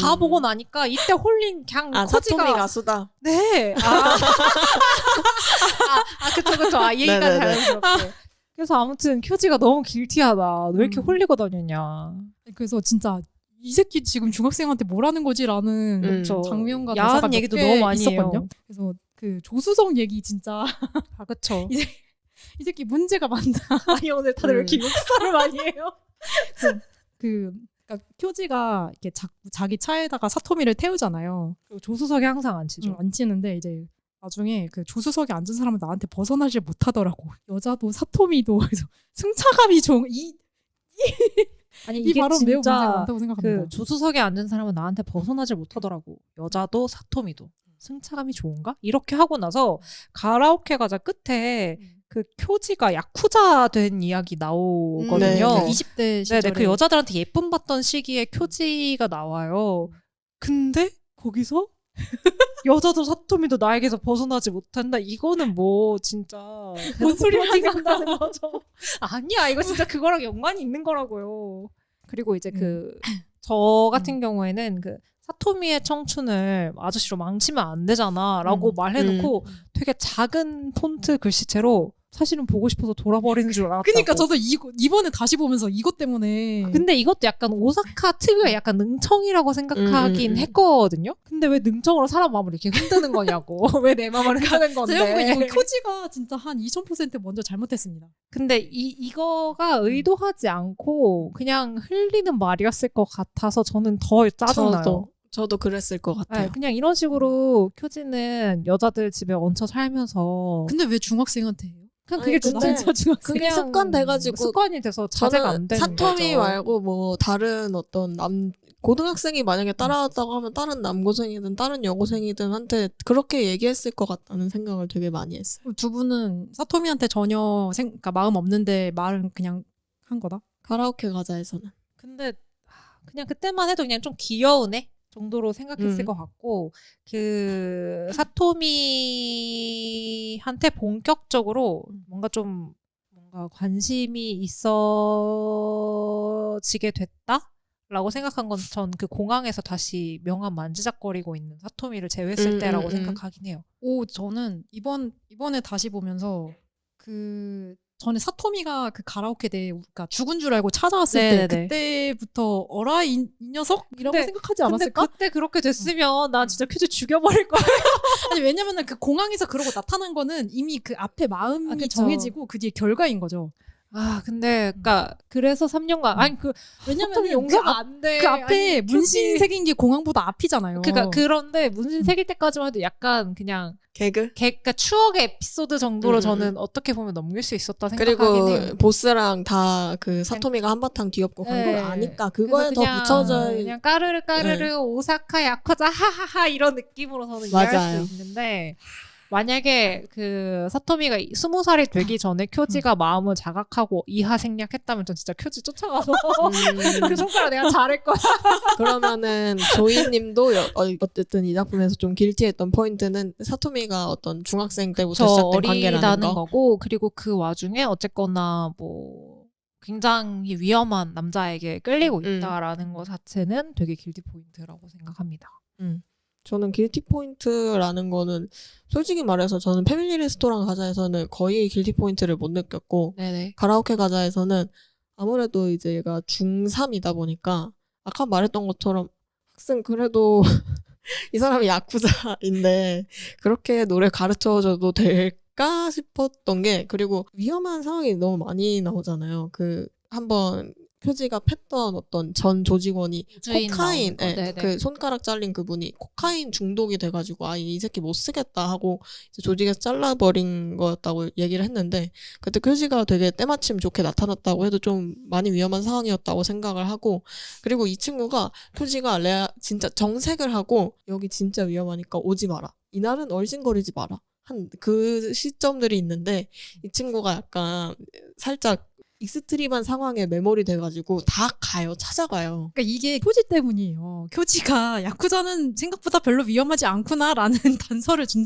다 보고 나니까 이때 홀린 그냥 코지가 사토미 가수다. 네. 그쵸. 얘기가 네네네. 자연스럽게. 그래서 아무튼 큐지가 너무 길티하다. 왜 이렇게 홀리고 다녔냐. 그래서 진짜 이 새끼 지금 중학생한테 뭐라는 거지라는 그쵸. 장면과 야한 대사가 몇 얘기도 개 너무 많이 있었거든요. 해요. 그래서 그 조수성 얘기 진짜 그쵸. 이 새끼 문제가 많다. 아니 오늘 다들 왜 이렇게 욕설을 많이 해요? 그러니까 쿄지가 이렇게 자기 차에다가 사토미를 태우잖아요. 그리고 조수석에 항상 앉히죠. 안 치는데 이제 나중에 그 조수석에 앉은 사람은 나한테 벗어나질 못하더라고. 여자도 사토미도 그래서 승차감이 좋은 아니 이 이게 발언 매우 진짜 문제가 많다고 생각합니다. 그 조수석에 앉은 사람은 나한테 벗어나질 못하더라고. 여자도 사토미도. 승차감이 좋은가? 이렇게 하고 나서 가라오케 가자 끝에 그 쿄지가 야쿠자 된 이야기 나오거든요. 네, 네. 20대 시절에 네네, 그 여자들한테 예쁨 받던 시기에 쿄지가 나와요. 근데 거기서 여자도 사토미도 나에게서 벗어나지 못한다. 이거는 뭐 진짜 뭔 소리 한다는 거죠. 아니야, 이거 진짜 그거랑 연관이 있는 거라고요. 그리고 이제 저 같은 경우에는 그 사토미의 청춘을 아저씨로 망치면 안 되잖아라고 말해놓고 되게 작은 폰트 글씨체로 사실은 보고 싶어서 돌아버리는 줄 알았다고. 그러니까 저도 이번에 다시 보면서 이것 때문에 근데 이것도 약간 오사카 특유의 약간 능청이라고 생각하긴 했거든요. 근데 왜 능청으로 사람 마음을 이렇게 흔드는 거냐고. 왜 내 마음을 흔드는 건데. 생각해보니까 이거 쿄지가 진짜 한 2000% 먼저 잘못했습니다. 근데 이거가 의도하지 않고 그냥 흘리는 말이었을 것 같아서 저는 더 짜증나요. 저도 그랬을 것 같아요. 네, 그냥 이런 식으로 쿄지는 여자들 집에 얹혀 살면서 근데 왜 중학생한테 해요? 그냥 그게 근데 진짜 중학생 그게 습관 돼가지고 습관이 돼서 자제가 안 되는 사토미 거죠. 말고 뭐 다른 어떤 고등학생이 만약에 따라왔다고 하면 다른 남고생이든 다른 여고생이든 한테 그렇게 얘기했을 것 같다는 생각을 되게 많이 했어요. 두 분은 사토미한테 전혀 그러니까 마음 없는데 말은 그냥 한 거다? 가라오케 가자에서는. 근데 그냥 그때만 해도 그냥 좀 귀여운 애 정도로 생각했을 것 같고 그 사토미한테 본격적으로 뭔가 관심이 있어지게 됐다라고 생각한 건 전 그 공항에서 다시 명함 만지작거리고 있는 사토미를 제외했을 때라고 생각하긴 해요. 저는 이번에 다시 보면서 전에 사토미가 그 가라오케 대 그러니까 죽은 줄 알고 찾아왔을 네네네. 때 그때부터 어라 이 녀석이라고 생각하지 않았을까? 근데 그때 그렇게 됐으면 나 진짜 퀴즈 죽여버릴 거야. 아니 왜냐면은 그 공항에서 그러고 나타난 거는 이미 그 앞에 마음이 그쵸. 정해지고 그 뒤에 결과인 거죠. 근데 그러니까 그래서 3년간 아니 그 왜냐면 사토미 용서가 안 돼. 그 앞에 아니, 문신 표지- 새긴 게 공항보다 앞이잖아요. 그러니까 그런데 문신 새길 때까지만 해도 약간 그냥 개그? 그러니까 추억의 에피소드 정도로 음. 저는 어떻게 보면 넘길 수 있었다 그리고 생각하긴 해요. 보스랑 다 그 사토미가 한바탕 뒤엎고 간 걸 네. 아니까 그거에 그래서 더 그냥- 붙여져 그냥 까르르 오사카 야쿠자 하하하 이런 느낌으로 저는 이해할 맞아요. 수 있는데 만약에 그 사토미가 20살이 되기 전에 쿄지가 마음을 자각하고 이하 생략했다면 전 진짜 쿄지 쫓아가서 그 손가락 내가 자를 거야. 그러면은 조이님도 어쨌든 이 작품에서 좀 길티했던 포인트는 사토미가 어떤 중학생 때부터 저 시작된 관계라는 어리다는 거. 거고 그리고 그 와중에 어쨌거나 뭐 굉장히 위험한 남자에게 끌리고 있다라는 것 자체는 되게 길티 포인트라고 생각합니다. 저는 길티 포인트라는 거는 솔직히 말해서 저는 패밀리 레스토랑 가자에서는 거의 길티 포인트를 못 느꼈고 네네. 가라오케 가자에서는 아무래도 이제 얘가 중3이다 보니까 아까 말했던 것처럼 학생 그래도 이 사람이 야쿠자인데 그렇게 노래 가르쳐줘도 될까 싶었던 게 그리고 위험한 상황이 너무 많이 나오잖아요. 그 한번 표지가 팼던 어떤 전 조직원이 주인 코카인, 나오는 거. 예, 네네. 그 손가락 잘린 그분이 코카인 중독이 돼가지고 이 새끼 못 쓰겠다 하고 이제 조직에서 잘라버린 거였다고 얘기를 했는데 그때 표지가 되게 때마침 좋게 나타났다고 해도 좀 많이 위험한 상황이었다고 생각을 하고 그리고 이 친구가 표지가 진짜 정색을 하고 여기 진짜 위험하니까 오지 마라. 이날은 얼씬거리지 마라. 한 그 시점들이 있는데 이 친구가 약간 살짝 익스트림한 상황에 메모리 돼가지고 다 가요. 찾아가요. 그러니까 이게 쿄지 때문이에요. 쿄지가 야쿠자는 생각보다 별로 위험하지 않구나라는 단서를 준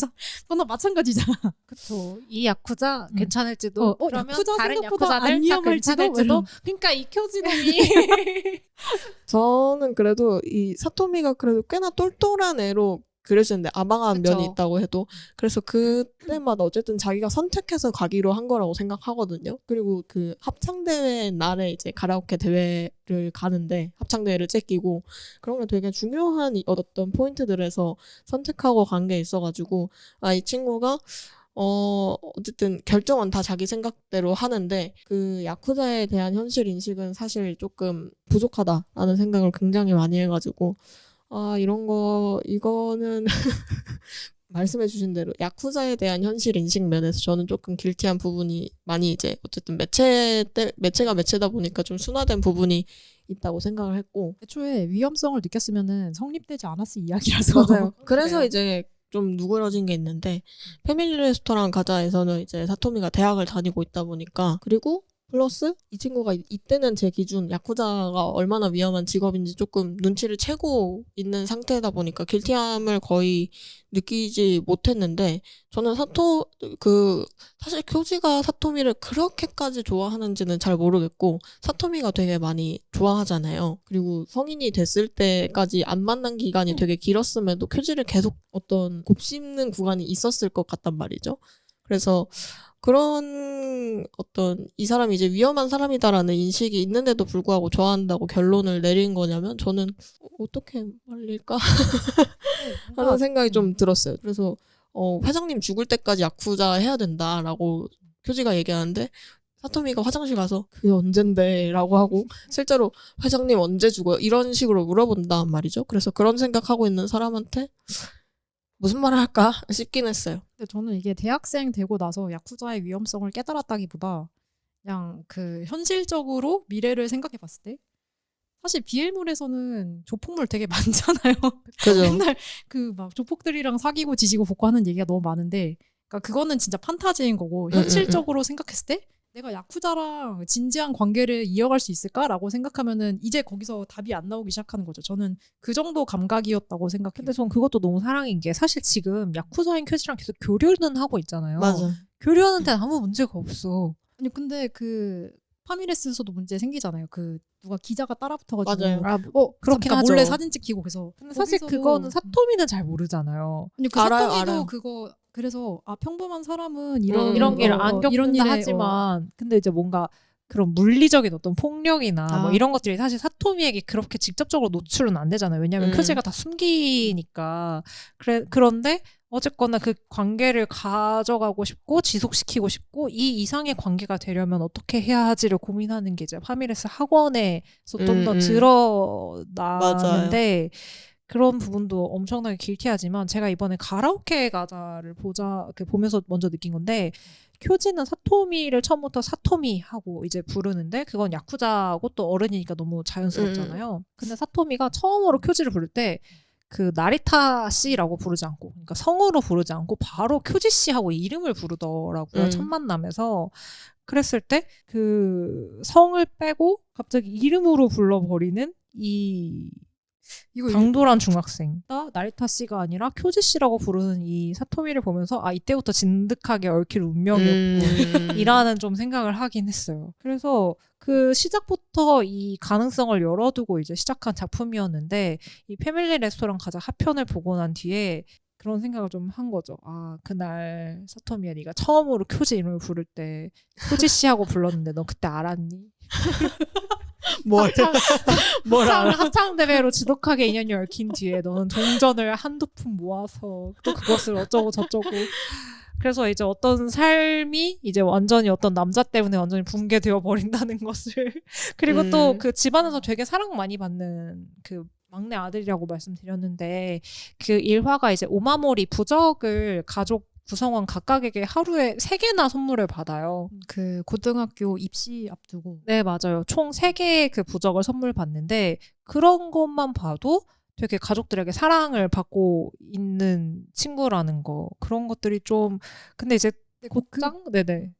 거나 마찬가지잖아. 그쵸. 이 야쿠자 괜찮을지도 그러면 야쿠자 다른 생각보다 야쿠자들 안 다 위험할지도 괜찮을지도 그러니까 이 쿄지놈이 저는 그래도 이 사토미가 그래도 꽤나 똘똘한 애로 그려지는데 아방한 그쵸. 면이 있다고 해도 그래서 그때마다 어쨌든 자기가 선택해서 가기로 한 거라고 생각하거든요. 그리고 그 합창대회 날에 이제 가라오케 대회를 가는데 합창대회를 째끼고 그런 게 되게 중요한 어떤 포인트들에서 선택하고 간 게 있어가지고 이 친구가 어쨌든 결정은 다 자기 생각대로 하는데 그 야쿠자에 대한 현실 인식은 사실 조금 부족하다라는 생각을 굉장히 많이 해가지고 이거는 말씀해주신 대로 야쿠자에 대한 현실 인식 면에서 저는 조금 길티한 부분이 많이 이제 어쨌든 매체가 매체다 보니까 좀 순화된 부분이 있다고 생각을 했고 애초에 위험성을 느꼈으면은 성립되지 않았을 이야기라서. 맞아요. 그래서 그래요. 이제 좀 누그러진 게 있는데 패밀리 레스토랑 가자에서는 이제 사토미가 대학을 다니고 있다 보니까 그리고 플러스 이 친구가 이때는 제 기준 야쿠자가 얼마나 위험한 직업인지 조금 눈치를 채고 있는 상태다 보니까 길티함을 거의 느끼지 못했는데 저는 사실 쿄지가 사토미를 그렇게까지 좋아하는지는 잘 모르겠고 사토미가 되게 많이 좋아하잖아요. 그리고 성인이 됐을 때까지 안 만난 기간이 되게 길었음에도 쿄지를 계속 어떤 곱씹는 구간이 있었을 것 같단 말이죠. 그래서 그런 어떤 이 사람이 이제 위험한 사람이다라는 인식이 있는데도 불구하고 좋아한다고 결론을 내린 거냐면 저는 어떻게 말릴까 하는 생각이 좀 들었어요. 그래서 회장님 죽을 때까지 야쿠자 해야 된다라고 쿄지가 얘기하는데 사토미가 화장실 가서 그게 언젠데 라고 하고 실제로 회장님 언제 죽어요? 이런 식으로 물어본단 말이죠. 그래서 그런 생각하고 있는 사람한테 무슨 말을 할까 싶긴 했어요. 근데 저는 이게 대학생 되고 나서 야쿠자의 위험성을 깨달았다기보다 그냥 그 현실적으로 미래를 생각해 봤을 때 사실 비엘물에서는 조폭물 되게 많잖아요. 그죠. 맨날 그 막 조폭들이랑 사귀고 지지고 볶고 하는 얘기가 너무 많은데 그러니까 그거는 진짜 판타지인 거고 현실적으로 생각했을 때 내가 야쿠자랑 진지한 관계를 이어갈 수 있을까라고 생각하면은 이제 거기서 답이 안 나오기 시작하는 거죠. 저는 그 정도 감각이었다고 생각해요. 근데 전 그것도 너무 사랑인 게 사실 지금 야쿠자인 쿄지랑 계속 교류는 하고 있잖아요. 맞아. 교류하는 데는 아무 문제가 없어. 아니 근데 그 파미레스에서도 문제 생기잖아요. 그 누가 기자가 따라붙어가지고 맞아요. 그렇긴 잠깐 하죠. 몰래 사진 찍히고 그래서 근데 사실 거기서도- 그거는 사토미는 잘 모르잖아요. 아니 그 알아요, 사토미도 알아요. 그거 그래서 평범한 사람은 이런 이런 길 어, 안 겪는다 이런 일에, 하지만 근데 이제 뭔가 그런 물리적인 어떤 폭력이나 뭐 이런 것들이 사실 사토미에게 그렇게 직접적으로 노출은 안 되잖아요. 왜냐하면 쿄지가 다 숨기니까. 그런데 어쨌거나 그 관계를 가져가고 싶고 지속시키고 싶고 이 이상의 관계가 되려면 어떻게 해야 하지를 고민하는 게 이제 파미레스 학원에서 좀 더 드러나는데 그런 부분도 엄청나게 길티하지만 제가 이번에 가라오케 가자를 보면서 먼저 느낀 건데 쿄지는 사토미를 처음부터 사토미 하고 이제 부르는데 그건 야쿠자고 또 어른이니까 너무 자연스럽잖아요. 근데 사토미가 처음으로 쿄지를 부를 때 그 나리타 씨라고 부르지 않고 그러니까 성으로 부르지 않고 바로 쿄지 씨하고 이름을 부르더라고요. 첫 만남에서. 그랬을 때 그 성을 빼고 갑자기 이름으로 불러버리는 이 이거 당돌한 중학생 나리타 씨가 아니라 쿄지 씨라고 부르는 이 사토미를 보면서 아 이때부터 진득하게 얽힐 운명이었고 이라는 좀 생각을 하긴 했어요. 그래서 그 시작부터 이 가능성을 열어두고 이제 시작한 작품이었는데 이 패밀리 레스토랑 가자 하편을 보고 난 뒤에 그런 생각을 좀 한 거죠. 아 그날 사토미야 네가 처음으로 쿄지 이름을 부를 때 쿄지 씨하고 불렀는데 너 그때 알았니? 뭘 알아? 합창 대회로 지독하게 인연이 얽힌 뒤에 너는 동전을 한두 푼 모아서 또 그것을 어쩌고 저쩌고 그래서 이제 어떤 삶이 이제 완전히 어떤 남자 때문에 완전히 붕괴되어 버린다는 것을 그리고 또 그 집안에서 되게 사랑 많이 받는 그 막내 아들이라고 말씀드렸는데 그 일화가 이제 오마모리 부적을 가족 구성원 각각에게 하루에 3개나 선물을 받아요. 그 고등학교 입시 앞두고. 네, 맞아요. 총 3개의 그 부적을 선물 받는데 그런 것만 봐도 되게 가족들에게 사랑을 받고 있는 친구라는 거. 그런 것들이 좀 근데 이제 곧장 네네.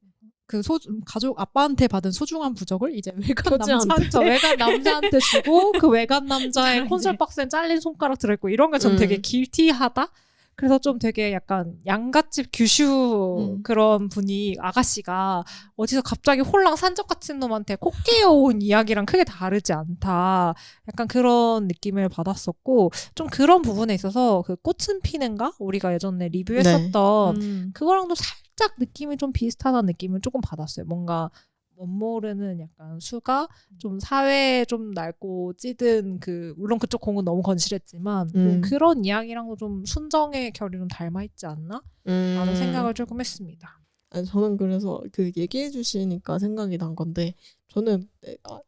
그 가족 아빠한테 받은 소중한 부적을 이제 외간 남자한테 외간 남자한테 주고 그 외간 남자의 콘솔 박스에 잘린 손가락 들어있고 이런 게 전 되게 길티하다. 그래서 좀 되게 약간 양갓집 규슈 그런 분이 아가씨가 어디서 갑자기 홀랑 산적 같은 놈한테 코 깨어온 이야기랑 크게 다르지 않다. 약간 그런 느낌을 받았었고 좀 그런 부분에 있어서 그 꽃은 피는가? 우리가 예전에 리뷰했었던 그거랑도 살짝 느낌이 좀 비슷하다는 느낌을 조금 받았어요. 뭔가 멋모르는 약간 수가 좀 사회에 좀 낡고 찌든 그 물론 그쪽 공은 너무 건실했지만 좀 그런 이야기랑도 좀 순정의 결이 좀 닮아 있지 않나? 라는 생각을 조금 했습니다. 아니, 저는 그래서 그 얘기해 주시니까 생각이 난 건데 저는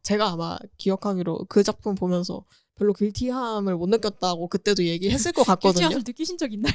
제가 아마 기억하기로 그 작품 보면서 별로 길티함을 못 느꼈다고 그때도 얘기했을 것 같거든요. 길티함을 느끼신 적 있나요?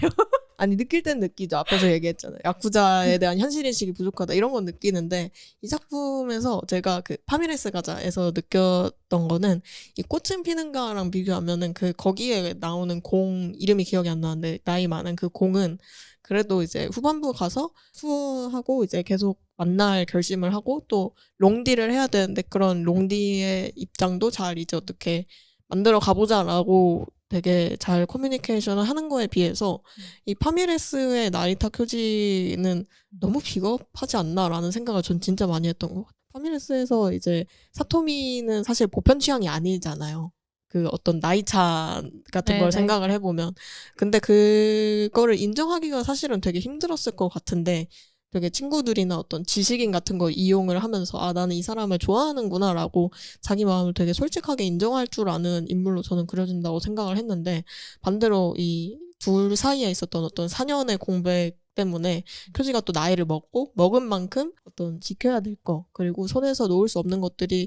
아니 느낄 땐 느끼죠. 앞에서 얘기했잖아요. 야쿠자에 대한 현실인식이 부족하다 이런 건 느끼는데 이 작품에서 제가 그 파미레스 가자에서 느꼈던 거는 이 꽃은 피는가랑 비교하면은 그 거기에 나오는 공 이름이 기억이 안 나는데 나이 많은 그 공은 그래도 이제 후반부 가서 수하고 이제 계속 만날 결심을 하고 또 롱디를 해야 되는데 그런 롱디의 입장도 잘 이제 어떻게 만들어 가보자라고 되게 잘 커뮤니케이션을 하는 거에 비해서 이 파미레스의 나리타 쿄지는 너무 비겁하지 않나라는 생각을 전 진짜 많이 했던 것 같아요. 파미레스에서 이제 사토미는 사실 보편 취향이 아니잖아요. 그 어떤 나이차 같은 걸 생각을 해보면. 근데 그거를 인정하기가 사실은 되게 힘들었을 것 같은데 되게 친구들이나 어떤 지식인 같은 거 이용을 하면서 아 나는 이 사람을 좋아하는구나 라고 자기 마음을 되게 솔직하게 인정할 줄 아는 인물로 저는 그려진다고 생각을 했는데 반대로 이 둘 사이에 있었던 어떤 4년의 공백 때문에 쿄지가 또 나이를 먹고 먹은 만큼 어떤 지켜야 될 거 그리고 손에서 놓을 수 없는 것들이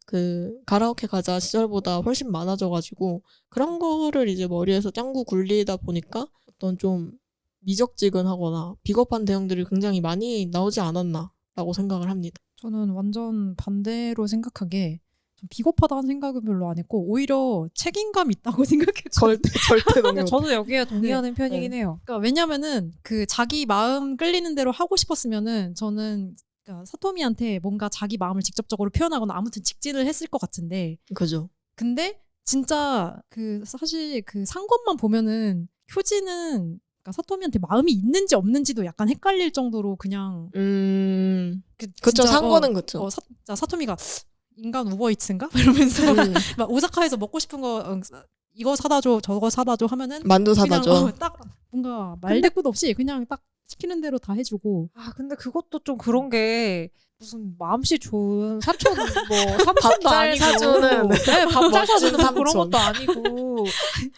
그 가라오케 가자 시절보다 훨씬 많아져가지고 그런 거를 이제 머리에서 짱구 굴리다 보니까 어떤 좀 미적지근하거나 비겁한 대응들이 굉장히 많이 나오지 않았나라고 생각을 합니다. 저는 완전 반대로 생각하게 좀 비겁하다는 생각은 별로 안 했고 오히려 책임감 있다고 생각했거든요. 절대 동의 못. 저도 여기에 동의하는 편이긴 해요. 그러니까 왜냐면은 그 자기 마음 끌리는 대로 하고 싶었으면은 저는 그러니까 사토미한테 뭔가 자기 마음을 직접적으로 표현하거나 아무튼 직진을 했을 것 같은데 그죠. 근데 진짜 그 사실 그 상권만 보면은 쿄지는 그러니까 사토미한테 마음이 있는지 없는지도 약간 헷갈릴 정도로 그냥 그쵸 상권은 그쵸. 사토미가 인간 우버이츠인가? 이러면서 막 오사카에서 먹고 싶은 거 이거 사다 줘 저거 사다 줘 하면은 만두 사다 줘. 딱 뭔가 말대꾸도 없이 그냥 딱 시키는 대로 다 해주고 아 근데 그것도 좀 그런 게 무슨 마음씨 좋은 사촌 뭐 삼촌도 밥잘 아니고 사주는 네, 밥잘 멋진 사주는 그런 삼촌. 것도 아니고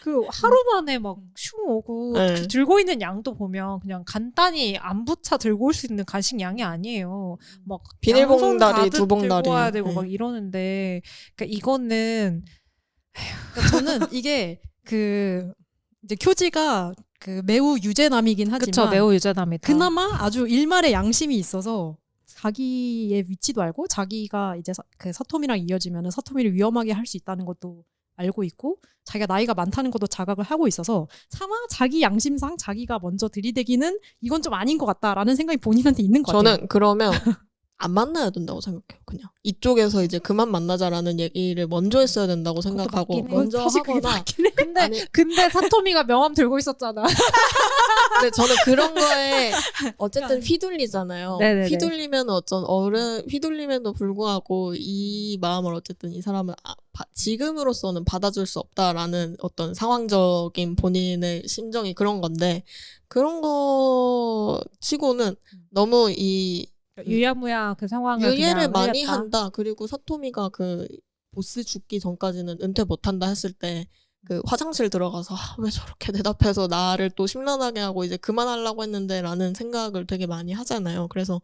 그 하루 만에 막 슝 오고 네. 그 들고 있는 양도 보면 그냥 간단히 안부차 들고 올 수 있는 간식 양이 아니에요. 막 비닐봉다리, 양손 가득 두 봉다리. 들고 와야 되고 네. 막 이러는데 그러니까 이거는 그러니까 저는 이게 그 이제 쿄지가 그 매우 유재남이긴 하지만 그쵸 매우 유재남이다. 그나마 아주 일말의 양심이 있어서 자기의 위치도 알고 자기가 이제 그 서토미랑 이어지면은 서토미를 위험하게 할 수 있다는 것도 알고 있고 자기가 나이가 많다는 것도 자각을 하고 있어서 차마 자기 양심상 자기가 먼저 들이대기는 이건 좀 아닌 것 같다라는 생각이 본인한테 있는 것 같아요. 저는 그러면 안 만나야 된다고 생각해요. 그냥 이쪽에서 이제 그만 만나자라는 얘기를 먼저 했어야 된다고 생각하고 맞긴 해. 먼저 사실 그게 하거나. 맞긴 해. 근데 아니, 근데 사토미가 명함 들고 있었잖아. 근데 저는 그런 거에 어쨌든 휘둘리잖아요. 네네네. 휘둘리면 어쩐 휘둘림에도 불구하고 이 마음을 어쨌든 이 사람은 지금으로서는 받아줄 수 없다라는 어떤 상황적인 본인의 심정이 그런 건데 그런 거 치고는 너무 이 유야무야 그 상황을 유예를 그냥 많이 흘렸다. 한다. 그리고 사토미가 그 보스 죽기 전까지는 은퇴 못한다 했을 때 그 화장실 들어가서 왜 저렇게 대답해서 나를 또 심란하게 하고 이제 그만하려고 했는데 라는 생각을 되게 많이 하잖아요. 그래서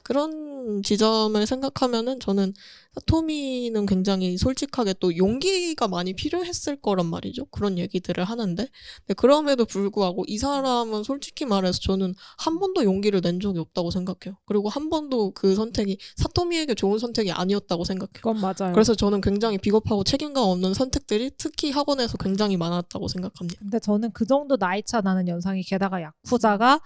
그런 지점을 생각하면은 저는 사토미는 굉장히 솔직하게 또 용기가 많이 필요했을 거란 말이죠. 그런 얘기들을 하는데. 근데 그럼에도 불구하고 이 사람은 솔직히 말해서 저는 한 번도 용기를 낸 적이 없다고 생각해요. 그리고 한 번도 그 선택이 사토미에게 좋은 선택이 아니었다고 생각해요. 그건 맞아요. 그래서 저는 굉장히 비겁하고 책임감 없는 선택들이 특히 학원에서 굉장히 많았다고 생각합니다. 근데 저는 그 정도 나이차 나는 연상이 게다가 야쿠자가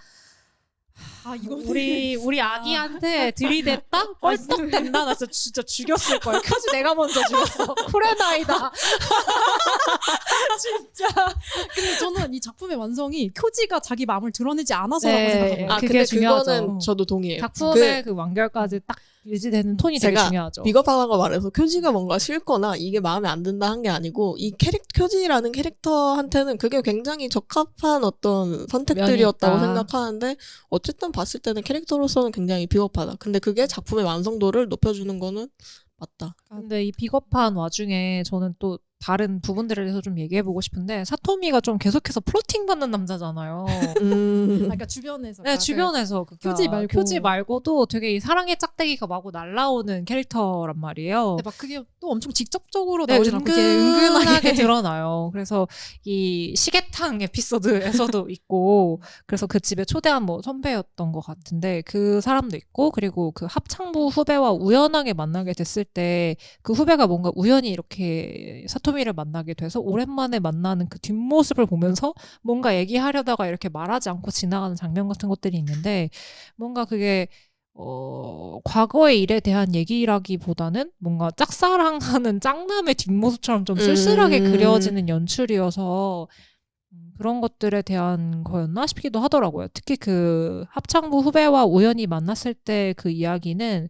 아 이거 우리 아기한테 들이댔다? 껄떡댄다? 나 진짜 죽였을 거야. 켜지 내가 먼저 죽였어. 쿠레나이다. 진짜. 근데 저는 이 작품의 완성이 쿄지가 자기 마음을 드러내지 않아서라고 네. 생각합니다. 그게 근데 중요하죠. 그거는 저도 동의해요. 작품의 그 완결까지 딱 유지되는 톤이 되게 제가 중요하죠. 비겁한 거 말해서 쿄지가 뭔가 싫거나 이게 마음에 안 든다 한 게 아니고 이 쿄지라는 캐릭터한테는 그게 굉장히 적합한 어떤 선택들이었다고 면이 있다. 생각하는데 어쨌든 봤을 때는 캐릭터로서는 굉장히 비겁하다. 근데 그게 작품의 완성도를 높여주는 거는 맞다. 근데 이 비겁한 와중에 저는 또 다른 부분들에 대해서 좀 얘기해보고 싶은데 사토미가 좀 계속해서 플로팅 받는 남자잖아요. 그러니까 주변에서 네, 주변에서 쿄지 말고도 되게 이 사랑의 짝대기가 마구 날라오는 캐릭터란 말이에요. 근데 막 그게 또 엄청 직접적으로 네, 나오진 않고 이렇게 은근하게 은근하게 드러나요. 그래서 이 시계탕 에피소드에서도 있고, 그래서 그 집에 초대한 뭐 선배였던 것 같은데 그 사람도 있고, 그리고 그 합창부 후배와 우연하게 만나게 됐을 때 그 후배가 뭔가 우연히 이렇게 사토미를 만나게 돼서 오랜만에 만나는 그 뒷모습을 보면서 뭔가 얘기하려다가 이렇게 말하지 않고 지나가는 장면 같은 것들이 있는데 뭔가 그게 과거의 일에 대한 얘기라기보다는 뭔가 짝사랑하는 짝남의 뒷모습처럼 좀 쓸쓸하게 그려지는 연출이어서 그런 것들에 대한 거였나 싶기도 하더라고요. 특히 그 합창부 후배와 우연히 만났을 때 그 이야기는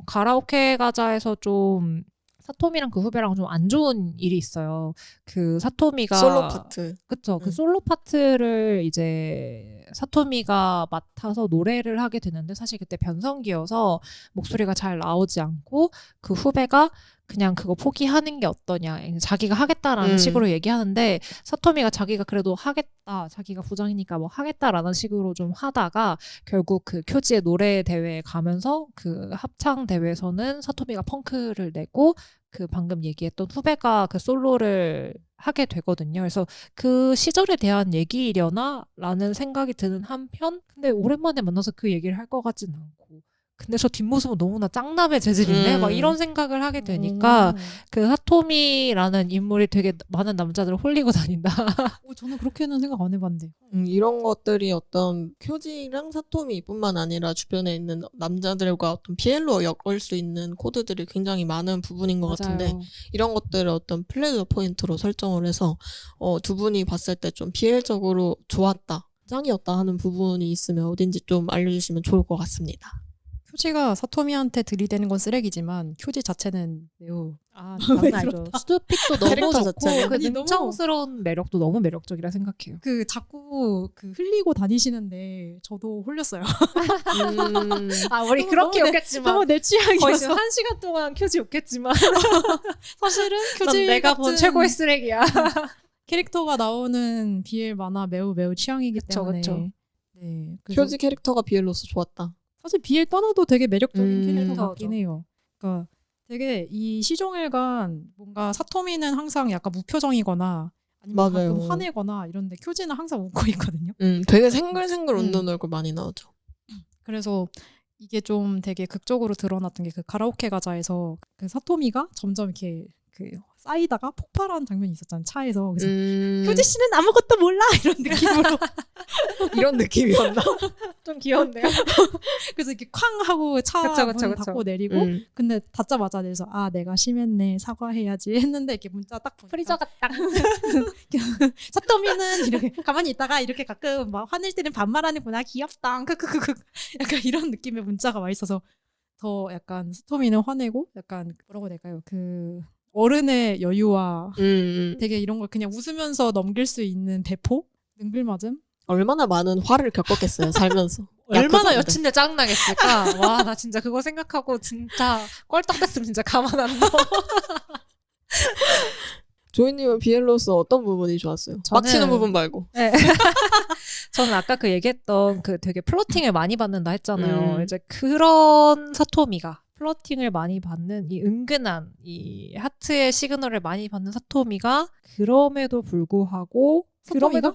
가라오케 가자에서 좀 사토미랑 그 후배랑 좀 안 좋은 일이 있어요. 그 사토미가 솔로 파트. 그쵸. 그 솔로 파트를 이제 사토미가 맡아서 노래를 하게 되는데 사실 그때 변성기여서 목소리가 잘 나오지 않고 그 후배가 그냥 그거 포기하는 게 어떠냐. 자기가 하겠다라는 식으로 얘기하는데 사토미가 자기가 그래도 하겠다. 자기가 부장이니까 뭐 하겠다라는 식으로 좀 하다가 결국 그 쿄지의 노래 대회에 가면서 그 합창 대회에서는 사토미가 펑크를 내고 그 방금 얘기했던 후배가 그 솔로를 하게 되거든요. 그래서 그 시절에 대한 얘기이려나? 라는 생각이 드는 한편 근데 오랜만에 만나서 그 얘기를 할 것 같진 않고 근데 저 뒷모습은 너무나 짱남의 재질인데 막 이런 생각을 하게 되니까 그 사토미라는 인물이 되게 많은 남자들을 홀리고 다닌다. 저는 그렇게는 생각 안 해봤는데. 이런 것들이 어떤 쿄지랑 사토미뿐만 아니라 주변에 있는 남자들과 어떤 피엘로 엮을 수 있는 코드들이 굉장히 많은 부분인 것 같은데 이런 것들을 어떤 플레저 포인트로 설정을 해서 두 분이 봤을 때 좀 비엘적으로 좋았다, 짱이었다 하는 부분이 있으면 어딘지 좀 알려주시면 좋을 것 같습니다. 큐지가 사토미한테 들이대는 건 쓰레기지만 큐지 자체는 매우 장난 아니죠. 스투픽도 너무 캐릭터 좋고 자체는. 그 아니, 너무- 능청스러운 매력도 너무 매력적이라 생각해요. 그 자꾸 그 흘리고 다니시는데 저도 홀렸어요. 아 우리 너무- 그렇게 너무 욕했지만 너무 내 거의 지금 취향이어서 1시간 동안 큐지 욕했지만 사실은 넌 큐지 내가 본 같은 최고의 쓰레기야. 캐릭터가 나오는 BL 만화 매우 취향이기 그쵸, 때문에 그쵸. 네, 그래서 큐지 캐릭터가 비엘로서 좋았다. 사실 BL 떠나도 되게 매력적인 캐릭터 그쵸, 같긴 그쵸. 해요. 그러니까 되게 이 시종일관 뭔가 사토미는 항상 약간 무표정이거나 아니면 맞아요. 가끔 화내거나 이런데 큐지는 항상 웃고 있거든요. 되게 생글생글 음. 웃는 얼굴 많이 나오죠. 그래서 이게 좀 되게 극적으로 드러났던 게 그 가라오케 가자에서 그 사토미가 점점 이렇게 그 쌓이다가 폭발하는 장면이 있었잖아요. 차에서. 그래서 큐지 씨는 아무것도 몰라 이런 느낌으로 이런 느낌이었나? 좀 귀여운데요. 그래서 이렇게 쾅 하고 차 그쵸, 그쵸, 문 그쵸. 닫고 내리고 근데 닫자마자 내서 아 내가 심했네 사과해야지 했는데 이렇게 문자 딱 보니까 프리저 같다. 사토미는 이렇게 가만히 있다가 이렇게 가끔 막 화낼 때는 반말하는구나 귀엽다 크크크크 약간 이런 느낌의 문자가 와 있어서 더 약간 사토미는 화내고 약간 뭐라고 해야 될까요 그 어른의 여유와 되게 이런 걸 그냥 웃으면서 넘길 수 있는 대포 능글맞음 얼마나 많은 화를 겪었겠어요, 살면서. 얼마나 야쿠자인데. 여친들 짜증나겠을까. 와 나 진짜 그거 생각하고 진짜 껄떡댔으면 진짜 가만 안 둬. 조이님은 비엘로서 어떤 부분이 좋았어요? 저는- 빡치는 부분 말고. 네. 저는 아까 그 얘기했던 그 되게 플러팅을 많이 받는다 했잖아요. 이제 그런 사토미가 플러팅을 많이 받는 이 은근한 이 하트의 시그널을 많이 받는 사토미가 그럼에도 불구하고 사토미가?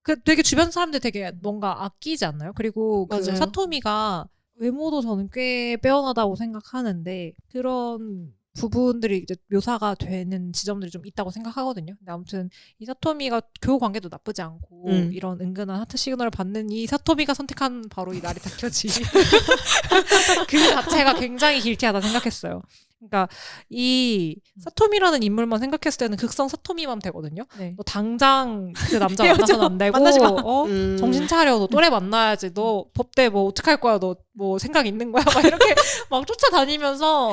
그 되게 주변 사람들 되게 뭔가 아끼지 않나요? 그리고 그 맞아요. 사토미가 외모도 저는 꽤 빼어나다고 생각하는데 그런 부분들이 이제 묘사가 되는 지점들이 좀 있다고 생각하거든요. 근데 아무튼 이 사토미가 교우 관계도 나쁘지 않고 이런 은근한 하트 시그널을 받는 이 사토미가 선택한 바로 이 나리타 큐지 그 자체가 굉장히 길티하다 생각했어요. 그러니까 이 사토미라는 인물만 생각했을 때는 극성 사토미만 되거든요. 네. 너 당장 그 남자 헤어져. 만나서는 안 되고 만나지 마. 정신 차려. 너 또래 만나야지. 너 법대 뭐 어떡할 거야. 너 뭐 생각 있는 거야. 막 이렇게 막 쫓아다니면서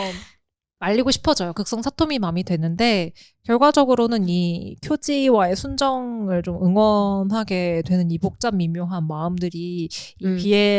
말리고 싶어져요. 극성 사토미 맘이 되는데 결과적으로는 이 쿄지와의 순정을 좀 응원하게 되는 이 복잡 미묘한 마음들이 이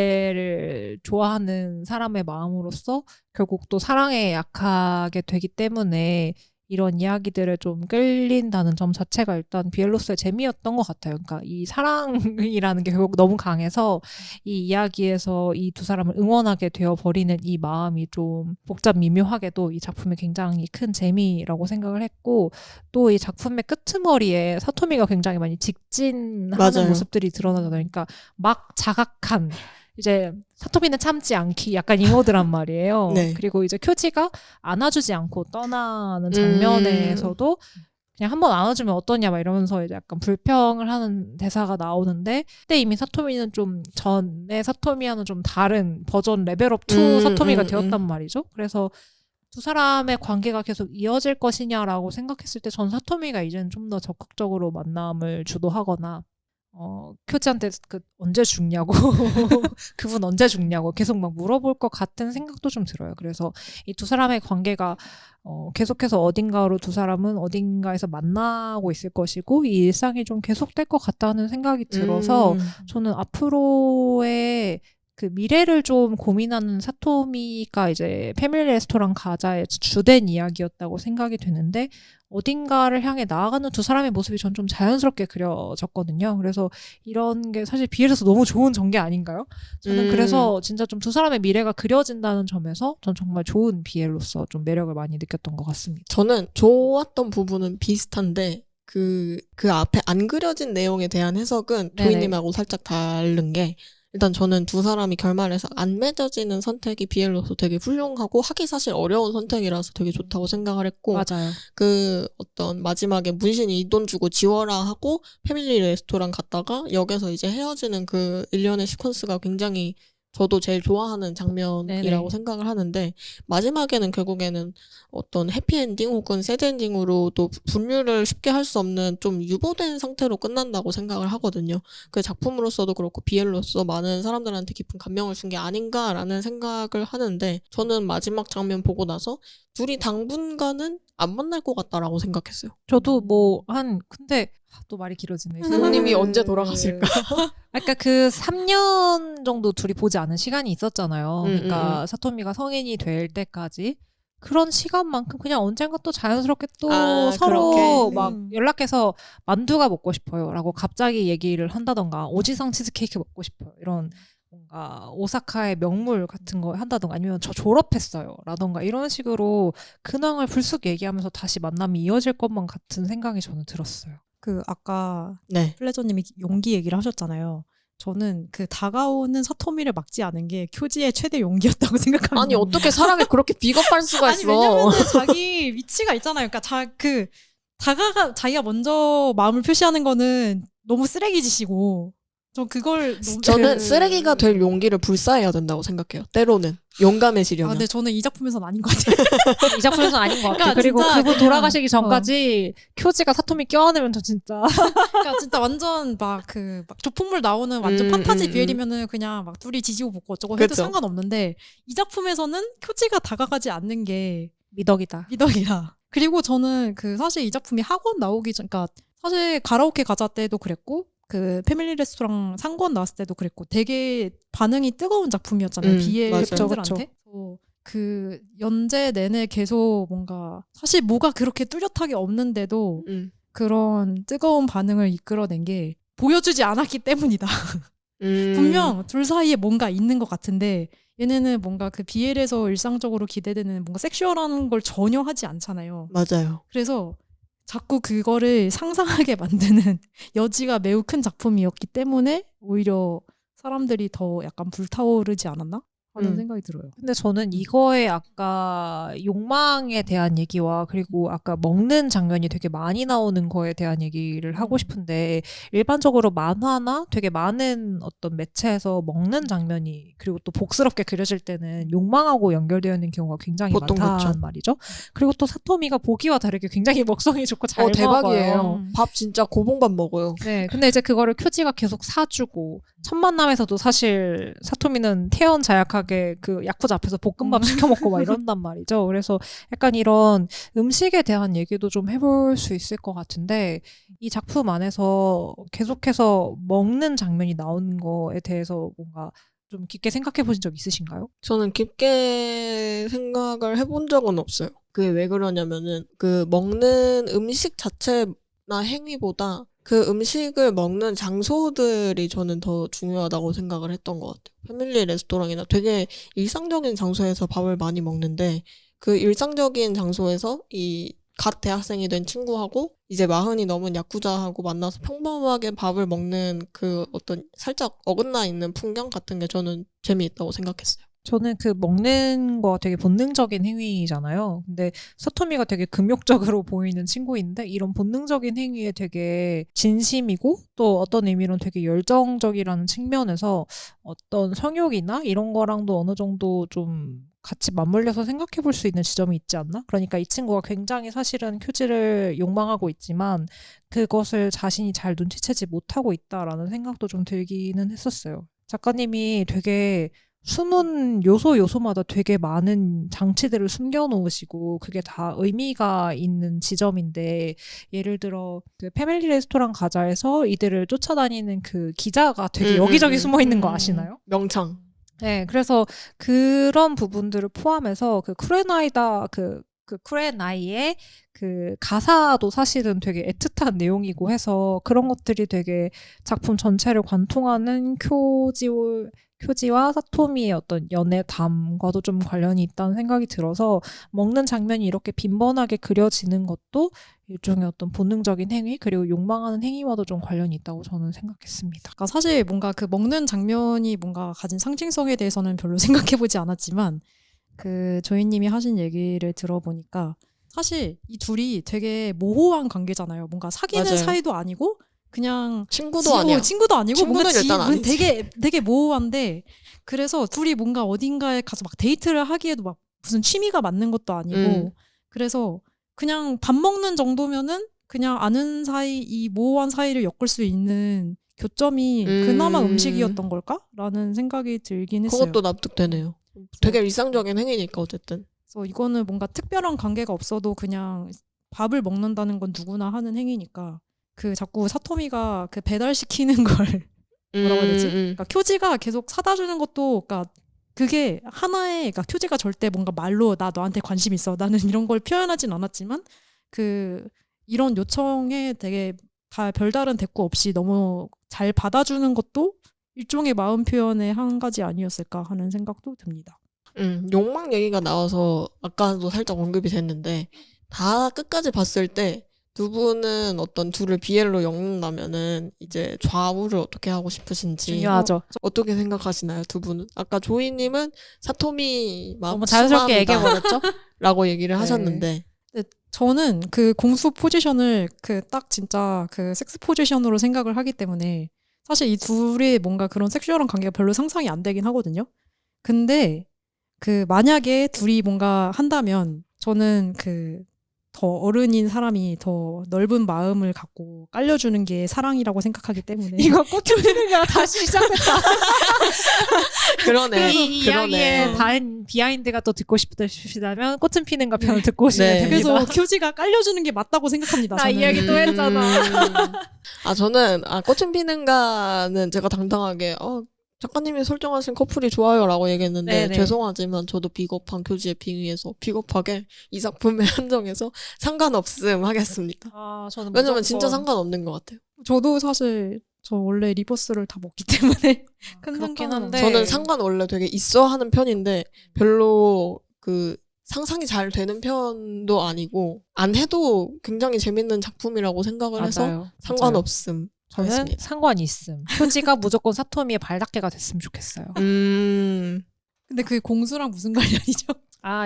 비엘을 좋아하는 사람의 마음으로서 결국 또 사랑에 약하게 되기 때문에 이런 이야기들을 좀 끌린다는 점 자체가 일단 비엘로스의 재미였던 것 같아요. 그러니까 이 사랑이라는 게 결국 너무 강해서 이 이야기에서 이 두 사람을 응원하게 되어버리는 이 마음이 좀 복잡 미묘하게도 이 작품의 굉장히 큰 재미라고 생각을 했고 또 이 작품의 끄트머리에 사토미가 굉장히 많이 직진하는 맞아요. 모습들이 드러나잖아요. 그러니까 막 자각한 이제 사토미는 참지 않기 약간 이 모드란 말이에요. 네. 그리고 이제 쿄지가 안아주지 않고 떠나는 장면에서도 그냥 한번 안아주면 어떠냐 막 이러면서 이제 약간 불평을 하는 대사가 나오는데 그때 이미 사토미는 좀 전에 사토미와는 좀 다른 버전 레벨업 2 사토미가 되었단 말이죠. 그래서 두 사람의 관계가 계속 이어질 것이냐라고 생각했을 때 전 사토미가 이제는 좀 더 적극적으로 만남을 주도하거나 쿄지한테 그 언제 죽냐고 그분 언제 죽냐고 계속 막 물어볼 것 같은 생각도 좀 들어요. 그래서 이 두 사람의 관계가 계속해서 어딘가로 두 사람은 어딘가에서 만나고 있을 것이고 이 일상이 좀 계속될 것 같다는 생각이 들어서 저는 앞으로의 그 미래를 좀 고민하는 사토미가 이제 패밀리 레스토랑 가자의 주된 이야기였다고 생각이 되는데 어딘가를 향해 나아가는 두 사람의 모습이 전 좀 자연스럽게 그려졌거든요. 그래서 이런 게 사실 비엘에서 너무 좋은 전개 아닌가요? 저는 그래서 진짜 좀 두 사람의 미래가 그려진다는 점에서 전 정말 좋은 비엘로서 좀 매력을 많이 느꼈던 것 같습니다. 저는 좋았던 부분은 비슷한데 그 앞에 안 그려진 내용에 대한 해석은 네네. 조이님하고 살짝 다른 게 일단 저는 두 사람이 결말에서 안 맺어지는 선택이 비엘로서 되게 훌륭하고 하기 사실 어려운 선택이라서 되게 좋다고 생각을 했고 맞아요. 그 어떤 마지막에 문신이 이 돈 주고 지워라 하고 패밀리 레스토랑 갔다가 역에서 이제 헤어지는 그 일련의 시퀀스가 굉장히 저도 제일 좋아하는 장면이라고 네네. 생각을 하는데 마지막에는 결국에는 어떤 해피엔딩 혹은 새드엔딩으로도 분류를 쉽게 할 수 없는 좀 유보된 상태로 끝난다고 생각을 하거든요. 그 작품으로서도 그렇고 비엘로서 많은 사람들한테 깊은 감명을 준 게 아닌가라는 생각을 하는데 저는 마지막 장면 보고 나서 둘이 당분간은 안 만날 것 같다라고 생각했어요. 저도 근데 또 말이 길어지네. 부모님이 언제 돌아가실까? 그러니까 그 3년 정도 둘이 보지 않은 시간이 있었잖아요. 그러니까 사토미가 성인이 될 때까지 그런 시간만큼 그냥 언젠가 또 자연스럽게 또 서로 그렇게? 막 연락해서 만두가 먹고 싶어요라고 갑자기 얘기를 한다던가 오지상 치즈케이크 먹고 싶어요 이런 뭔가 오사카의 명물 같은 거 한다던가 아니면 저 졸업했어요 라던가 이런 식으로 근황을 불쑥 얘기하면서 다시 만남이 이어질 것만 같은 생각이 저는 들었어요. 그 아까 네. 플레저님이 용기 얘기를 하셨잖아요. 저는 그 다가오는 사토미를 막지 않은 게 쿄지의 최대 용기였다고 생각합니다. 아니 어떻게 사람이 그렇게 비겁할 수가 아니 있어? 왜냐면은 자기 위치가 있잖아요. 그러니까 자기가 먼저 마음을 표시하는 거는 너무 쓰레기 짓이고 저 그걸 너무 저는 쓰레기가 될 용기를 불사해야 된다고 생각해요. 때로는 용감해지려면. 근데 저는 이 작품에서는 아닌 것 같아요. 이 작품에서는 아닌 것 같아요. 그러니까 그리고 진짜 그분 그냥, 돌아가시기 전까지 쿄지가 사토미 껴안으면 저 진짜 그러니까 진짜 완전 막 조폭물 나오는 완전 판타지 비엘이면은 비엘이면은 그냥 막 둘이 지지고 볶고 어쩌고 해도 그쵸. 상관없는데 이 작품에서는 쿄지가 다가가지 않는 게 미덕이다. 미덕이야. 그리고 저는 사실 이 작품이 학원 나오기 전, 그러니까 사실 가라오케 가자 때도 그랬고 그 패밀리 레스토랑 상권 나왔을 때도 그랬고 되게 반응이 뜨거운 작품이었잖아요. BL 맞아요. 팬들한테. 그 연재 내내 계속 뭔가 사실 뭐가 그렇게 뚜렷하게 없는데도 그런 뜨거운 반응을 이끌어낸 게 보여주지 않았기 때문이다. 분명 둘 사이에 뭔가 있는 것 같은데 얘네는 뭔가 그 BL에서 일상적으로 기대되는 뭔가 섹슈얼한 걸 전혀 하지 않잖아요. 맞아요. 그래서 자꾸 그거를 상상하게 만드는 여지가 매우 큰 작품이었기 때문에 오히려 사람들이 더 약간 불타오르지 않았나 하는 생각이 들어요. 근데 저는 이거에 아까 욕망에 대한 얘기와 그리고 아까 먹는 장면이 되게 많이 나오는 거에 대한 얘기를 하고 싶은데 일반적으로 만화나 되게 많은 어떤 매체에서 먹는 장면이 그리고 또 복스럽게 그려질 때는 욕망하고 연결되어 있는 경우가 굉장히 보통 많단 그렇죠. 말이죠. 그리고 또 사토미가 보기와 다르게 굉장히 먹성이 좋고 잘 대박이에요. 먹어요. 밥 진짜 고봉밥 먹어요. 네, 근데 이제 그거를 쿄지가 계속 사주고 첫 만남에서도 사실 사토미는 태연 자약하게 그 야쿠자 앞에서 볶음밥 시켜 먹고 막 이런단 말이죠. 그래서 약간 이런 음식에 대한 얘기도 좀 해볼 수 있을 것 같은데 이 작품 안에서 계속해서 먹는 장면이 나오는 거에 대해서 뭔가 좀 깊게 생각해 보신 적 있으신가요? 저는 깊게 생각을 해본 적은 없어요. 그게 왜 그러냐면은 그 먹는 음식 자체나 행위보다 그 음식을 먹는 장소들이 저는 더 중요하다고 생각을 했던 것 같아요. 패밀리 레스토랑이나 되게 일상적인 장소에서 밥을 많이 먹는데 그 일상적인 장소에서 이 갓 대학생이 된 친구하고 이제 40이 넘은 야쿠자하고 만나서 평범하게 밥을 먹는 그 어떤 살짝 어긋나 있는 풍경 같은 게 저는 재미있다고 생각했어요. 저는 그 먹는 거 되게 본능적인 행위잖아요. 근데 사토미가 되게 금욕적으로 보이는 친구인데 이런 본능적인 행위에 되게 진심이고 또 어떤 의미로는 되게 열정적이라는 측면에서 어떤 성욕이나 이런 거랑도 어느 정도 좀 같이 맞물려서 생각해 볼 수 있는 지점이 있지 않나? 그러니까 이 친구가 굉장히 사실은 큐지를 욕망하고 있지만 그것을 자신이 잘 눈치채지 못하고 있다라는 생각도 좀 들기는 했었어요. 작가님이 되게 숨은 요소마다 되게 많은 장치들을 숨겨놓으시고 그게 다 의미가 있는 지점인데 예를 들어 그 패밀리 레스토랑 가자에서 이들을 쫓아다니는 그 기자가 되게 여기저기 숨어 있는 거 아시나요? 명창. 네, 그래서 그런 부분들을 포함해서 그 쿠레나이의 그 가사도 사실은 되게 애틋한 내용이고 해서 그런 것들이 되게 작품 전체를 관통하는 쿄지와 사토미의 어떤 연애담과도 좀 관련이 있다는 생각이 들어서 먹는 장면이 이렇게 빈번하게 그려지는 것도 일종의 어떤 본능적인 행위 그리고 욕망하는 행위와도 좀 관련이 있다고 저는 생각했습니다. 그러니까 사실 뭔가 그 먹는 장면이 뭔가 가진 상징성에 대해서는 별로 생각해보지 않았지만 그 조이님이 하신 얘기를 들어보니까 사실 이 둘이 되게 모호한 관계잖아요. 뭔가 사귀는 맞아요. 사이도 아니고 그냥 친구도 아니야. 친구도 아니고 뭔가 친구는 일단 아니지. 되게 모호한데 그래서 둘이 뭔가 어딘가에 가서 막 데이트를 하기에도 막 무슨 취미가 맞는 것도 아니고 그래서 그냥 밥 먹는 정도면은 그냥 아는 사이 이 모호한 사이를 엮을 수 있는 교점이 그나마 음식이었던 걸까라는 생각이 들긴 했어요. 그것도 납득되네요. 되게 일상적인 행위니까 어쨌든. 그래서 이거는 뭔가 특별한 관계가 없어도 그냥 밥을 먹는다는 건 누구나 하는 행위니까 그 자꾸 사토미가 그 배달시키는 걸 뭐라고 해야 되지? 그러니까 쿄지가 계속 사다 주는 것도 그러니까 그게 하나의 그러니까 쿄지가 절대 뭔가 말로 나 너한테 관심 있어 나는 이런 걸 표현하진 않았지만 그 이런 요청에 되게 다 별다른 대꾸 없이 너무 잘 받아주는 것도 일종의 마음 표현의 한 가지 아니었을까 하는 생각도 듭니다. 욕망 얘기가 나와서 아까도 살짝 언급이 됐는데 다 끝까지 봤을 때 두 분은 어떤 둘을 BL로 엮는다면은 이제 좌우를 어떻게 하고 싶으신지 중요하죠. 어떻게 생각하시나요, 두 분은? 아까 조이님은 사토미 막 너무 자연스럽게 심합니다 얘기해버렸죠? 라고 얘기를 네. 하셨는데 저는 그 공수 포지션을 그 딱 진짜 그 섹스 포지션으로 생각을 하기 때문에 사실 이 둘이 뭔가 그런 섹슈얼한 관계가 별로 상상이 안 되긴 하거든요. 근데 그 만약에 둘이 뭔가 한다면 저는 그 더 어른인 사람이 더 넓은 마음을 갖고 깔려주는 게 사랑이라고 생각하기 때문에 이거 꽃피는가 다시 시작됐다. 그러네. 이 그러네. 이야기의 다른 비하인드가 또 듣고 싶으시다면 꽃은 피는가 편을 듣고 오시면 네. 됩니다. 그래서 큐지가 깔려주는 게 맞다고 생각합니다. 나 저는. 이야기 또 했잖아. 저는 꽃은 피는가는 제가 당당하게 작가님이 설정하신 커플이 좋아요라고 얘기했는데 네네. 죄송하지만 저도 비겁한 교지에 빙의해서 비겁하게 이 작품에 한정해서 상관없음 하겠습니다. 저는 왜냐면 진짜 상관없는 것 같아요. 저도 사실 저 원래 리버스를 다 먹기 때문에 큰 그렇긴 상관은 한데. 없어요. 저는 상관 원래 되게 있어 하는 편인데 별로 그 상상이 잘 되는 편도 아니고 안 해도 굉장히 재밌는 작품이라고 생각을 해서 맞아요. 상관없음 저는 하겠습니다. 상관이 있음. 효지가 무조건 사토미의 발닦개가 됐으면 좋겠어요. 근데 그게 공수랑 무슨 관련이죠?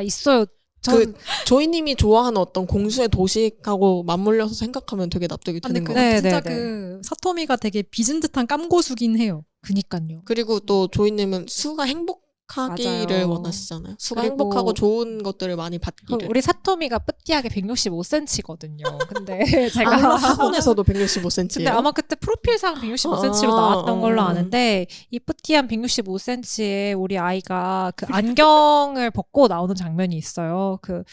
있어요. 그 조이님이 좋아하는 어떤 공수의 도식하고 맞물려서 생각하면 되게 납득이 근데 되는 것 그 같아요. 진짜 네, 네, 그 사토미가 되게 빚은 듯한 깜고수긴 해요. 그니까요. 그리고 또 조이님은 수가 행복하기를 맞아요. 원하시잖아요. 수가 그리고 행복하고 좋은 것들을 많이 받기를. 우리 사토미가 뿌띠하게 165cm거든요. 근데 제가 학원에서도 165cm예요. 근데 아마 그때 프로필상 165cm로 나왔던 걸로 아는데 이 뿌띠한 165cm에 우리 아이가 그 안경을 벗고 나오는 장면이 있어요. 그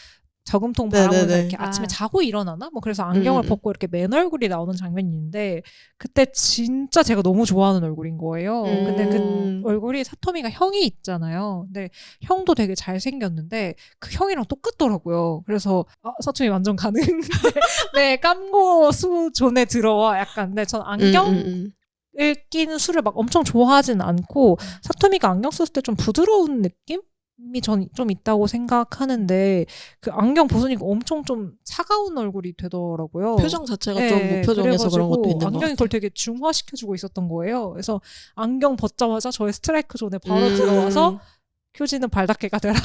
저금통 바라보면서 네네네. 이렇게 아침에 자고 일어나나? 뭐 그래서 안경을 벗고 이렇게 맨 얼굴이 나오는 장면이 있는데 그때 진짜 제가 너무 좋아하는 얼굴인 거예요. 근데 그 얼굴이 사토미가 형이 있잖아요. 근데 형도 되게 잘생겼는데 그 형이랑 똑같더라고요. 그래서 사토미 완전 가능. 네, 깜고 수 존에 들어와 약간. 근데 전 안경 끼는 수를 막 엄청 좋아하진 않고 사토미가 안경 썼을 때 좀 부드러운 느낌? 이 전 좀 있다고 생각하는데 그 안경 벗으니까 엄청 좀 차가운 얼굴이 되더라고요. 표정 자체가 좀 무표정해서 그런 것도 있는 것 안경이 같아요. 그걸 되게 중화시켜주고 있었던 거예요. 그래서 안경 벗자마자 저의 스트라이크 존에 바로 음. 들어와서 큐지는 발닦개가 되라.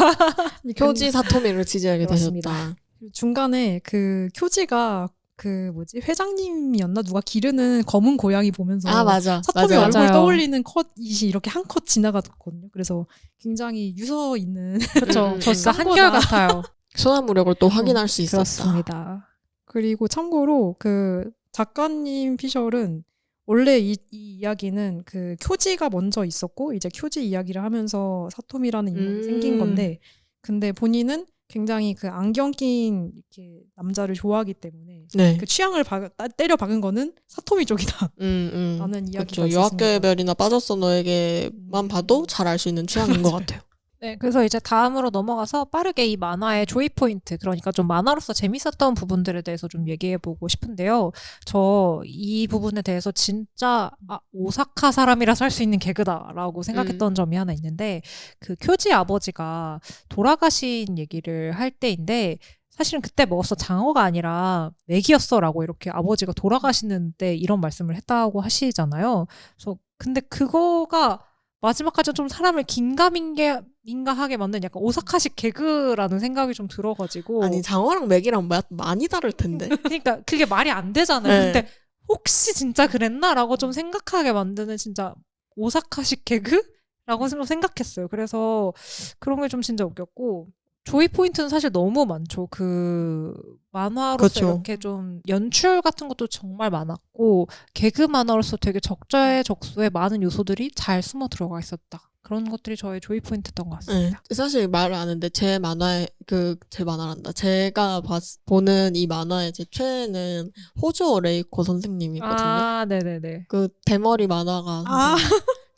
교지 사토미를 지지하게 그렇습니다. 되셨다. 중간에 그 큐지가 그 뭐지 회장님이었나 누가 기르는 검은 고양이 보면서 맞아. 사토미 맞아요. 얼굴 맞아요. 떠올리는 컷이 이렇게 한 컷 지나갔거든요. 그래서 굉장히 유서 있는 그렇죠. 저 진짜 깜고다. 한결 같아요. 소나무력을 또 확인할 수 있었다. 그렇습니다. 그리고 참고로 그 작가님 피셜은 원래 이 이야기는 그 쿄지가 먼저 있었고 이제 쿄지 이야기를 하면서 사토미라는 인물이 생긴 건데 근데 본인은 굉장히 그 안경 낀 이렇게 남자를 좋아하기 때문에 네. 그 취향을 때려 박은 거는 사토미 쪽이다. 라는 이야기가 그렇죠. 있었습니다. 여학교의 별이나 빠졌어 너에게만 봐도 잘 알 수 있는 취향인 것 같아요. 네, 그래서 이제 다음으로 넘어가서 빠르게 이 만화의 조이 포인트, 그러니까 좀 만화로서 재밌었던 부분들에 대해서 좀 얘기해보고 싶은데요. 저 이 부분에 대해서 진짜 오사카 사람이라서 할 수 있는 개그다라고 생각했던 점이 하나 있는데 그 쿄지 아버지가 돌아가신 얘기를 할 때인데 사실은 그때 먹었어 장어가 아니라 맥이었어라고 이렇게 아버지가 돌아가시는데 이런 말씀을 했다고 하시잖아요. 그래서 근데 그거가 마지막까지 좀 사람을 긴가민가하게 만든 약간 오사카식 개그라는 생각이 좀 들어가지고 아니 장어랑 맥이랑 많이 다를 텐데. 그러니까 그게 말이 안 되잖아요. 네. 근데 혹시 진짜 그랬나라고 좀 생각하게 만드는 진짜 오사카식 개그라고 좀 생각했어요. 그래서 그런 게 좀 진짜 웃겼고 조이 포인트는 사실 너무 많죠. 그 만화로서 그렇죠. 이렇게 좀 연출 같은 것도 정말 많았고 개그 만화로서 되게 적재적소에 많은 요소들이 잘 숨어 들어가 있었다. 그런 것들이 저의 조이 포인트였던 것 네. 같습니다. 사실 말을 안 했는데 제 만화란다. 제가 보는 이 만화의 제 최애는 호조 레이코 선생님이거든요. 아, 네네네. 그 대머리 만화가 아,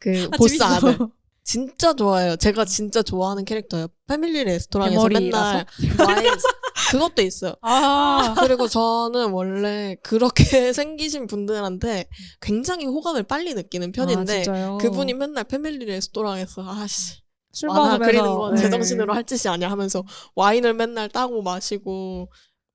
그 아, 보스 재밌어. 아들. 진짜 좋아해요. 제가 진짜 좋아하는 캐릭터예요. 패밀리 레스토랑에서 대머리라서? 맨날 와인 그것도 있어요. 아, 그리고 저는 원래 그렇게 생기신 분들한테 굉장히 호감을 빨리 느끼는 편인데 아, 진짜요? 그분이 맨날 패밀리 레스토랑에서 아씨 술 만화 그리는 먹으면서 건 네. 제정신으로 할 짓이 아니야 하면서 와인을 맨날 따고 마시고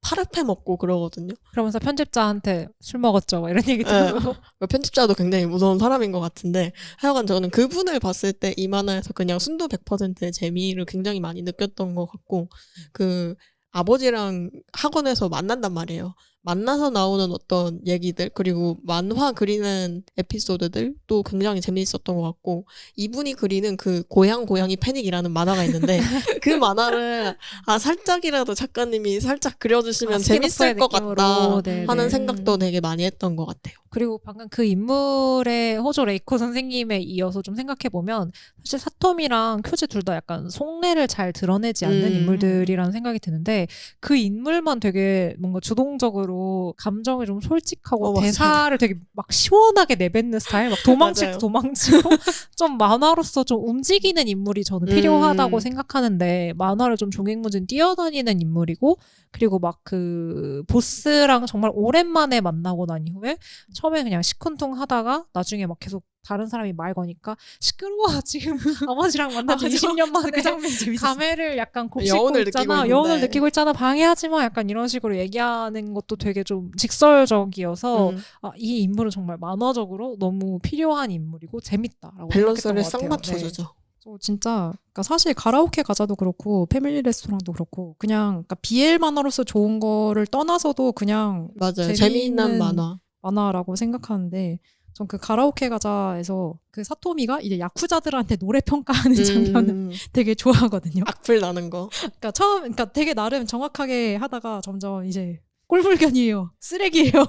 파르페 먹고 그러거든요. 그러면서 편집자한테 술 먹었죠. 막 이런 얘기도 네. 하고. 편집자도 굉장히 무서운 사람인 것 같은데 하여간 저는 그분을 봤을 때 이 만화에서 그냥 순도 100%의 재미를 굉장히 많이 느꼈던 것 같고 그 아버지랑 학원에서 만난단 말이에요. 만나서 나오는 어떤 얘기들 그리고 만화 그리는 에피소드들도 굉장히 재미있었던 것 같고 이분이 그리는 그 고양이 패닉이라는 만화가 있는데 그 만화를 살짝이라도 작가님이 살짝 그려주시면 아, 재밌을 것 스키노프의 같다 느낌으로. 네네. 하는 생각도 되게 많이 했던 것 같아요. 그리고 방금 그 인물의 호조 레이코 선생님에 이어서 좀 생각해보면 사실 사토미랑 쿄지 둘 다 약간 속내를 잘 드러내지 않는 인물들이라는 생각이 드는데 그 인물만 되게 뭔가 주동적으로 감정이 좀 솔직하고 맞아요. 대사를 되게 막 시원하게 내뱉는 스타일 막 도망칠 때 맞아요. 도망치고 좀 만화로서 좀 움직이는 인물이 저는 필요하다고 생각하는데 만화를 좀 종횡무진 뛰어다니는 인물이고 그리고 막 그 보스랑 정말 오랜만에 만나고 난 이후에 처음에 그냥 시큰둥하다가 나중에 막 계속 다른 사람이 말 거니까 시끄러워 지금 아버지랑 만난 지 20년 만에 그 장면 재밌었어. 감회를 약간 곱씹고 여운을 있잖아. 느끼고 있는데. 여운을 느끼고 있잖아. 방해하지 마. 약간 이런 식으로 얘기하는 것도 되게 좀 직설적이어서 이 인물은 정말 만화적으로 너무 필요한 인물이고 재밌다라고 밸런스를 생각했던 싹 것 같아요. 맞춰주죠. 진짜 그러니까 사실 가라오케 가자도 그렇고 패밀리 레스토랑도 그렇고 그냥 그러니까 BL 만화로서 좋은 거를 떠나서도 그냥 맞아요. 재미있는 재미있는 만화. 만화라고 생각하는데 전 그 가라오케 가자에서 그 사토미가 이제 야쿠자들한테 노래 평가하는 장면을 되게 좋아하거든요. 악플 나는 거. 그러니까 그러니까 되게 나름 정확하게 하다가 점점 이제 꼴불견이에요, 쓰레기예요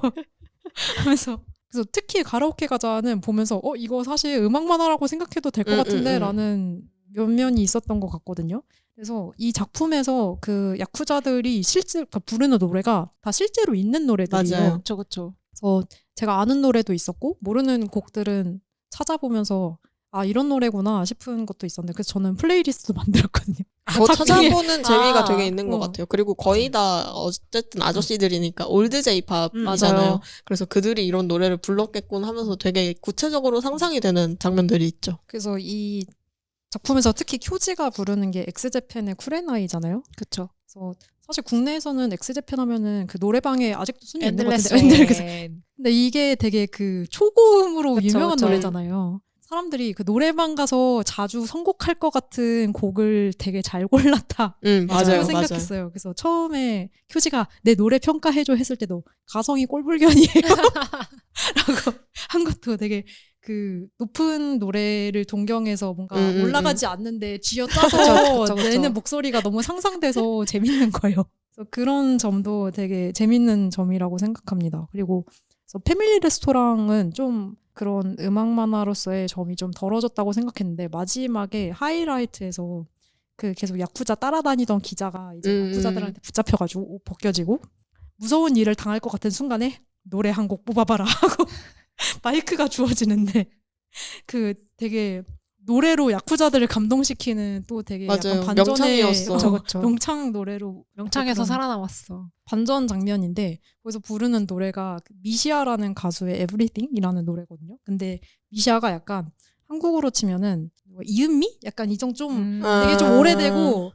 하면서 그래서 특히 가라오케 가자는 보면서 이거 사실 음악 만화라고 생각해도 될 것 같은데라는 면면이 있었던 것 같거든요. 그래서 이 작품에서 그 야쿠자들이 실제 부르는 노래가 다 실제로 있는 노래들이에요. 맞아요. 그렇죠, 그렇죠. 그래서 제가 아는 노래도 있었고 모르는 곡들은 찾아보면서 이런 노래구나 싶은 것도 있었는데 그래서 저는 플레이리스트 만들었거든요. 더 찾아보는 재미가 되게 있는 것 어. 같아요. 그리고 거의 다 어쨌든 아저씨들이니까 올드 제이팝이잖아요. 맞아요. 그래서 그들이 이런 노래를 불렀겠군 하면서 되게 구체적으로 상상이 되는 장면들이 있죠. 그래서 이 작품에서 특히 쿄지가 부르는 게 엑스제팬의 쿠레나이잖아요. 그렇죠. 그래서 사실 국내에서는 엑스제팬 하면은 그 노래방에 아직도 순위 있는 것 엔들레스 같은데 웬. 근데 이게 되게 그 초고음으로 그쵸, 유명한 그쵸. 노래잖아요. 사람들이 그 노래방 가서 자주 선곡할 것 같은 곡을 되게 잘 골랐다. 맞아요. 라고 생각했어요. 그래서 처음에 큐지가 내 노래 평가해줘 했을 때도 가성이 꼴불견이에요. 라고 한 것도 되게 그 높은 노래를 동경해서 뭔가 올라가지 않는데 쥐어짜서 그쵸. 내는 목소리가 너무 상상돼서 재밌는 거예요. 그래서 그런 점도 되게 재밌는 점이라고 생각합니다. 그리고 그래서 패밀리 레스토랑은 좀 그런 음악 만화로서의 점이 좀 덜어졌다고 생각했는데 마지막에 하이라이트에서 그 계속 야쿠자 따라다니던 기자가 이제 야쿠자들한테 붙잡혀가지고 옷 벗겨지고 무서운 일을 당할 것 같은 순간에 노래 한 곡 뽑아봐라 하고 마이크가 주어지는데 그 되게 노래로 야쿠자들을 감동시키는 또 되게 맞아요. 약간 반전의 명창이었어. 그쵸. 명창 노래로 명창에서 그런 살아남았어. 반전 장면인데 거기서 부르는 노래가 미시아라는 가수의 Everything이라는 노래거든요. 근데 미시아가 약간 한국어로 치면은 이은미? 약간 이정 좀 되게 좀 오래되고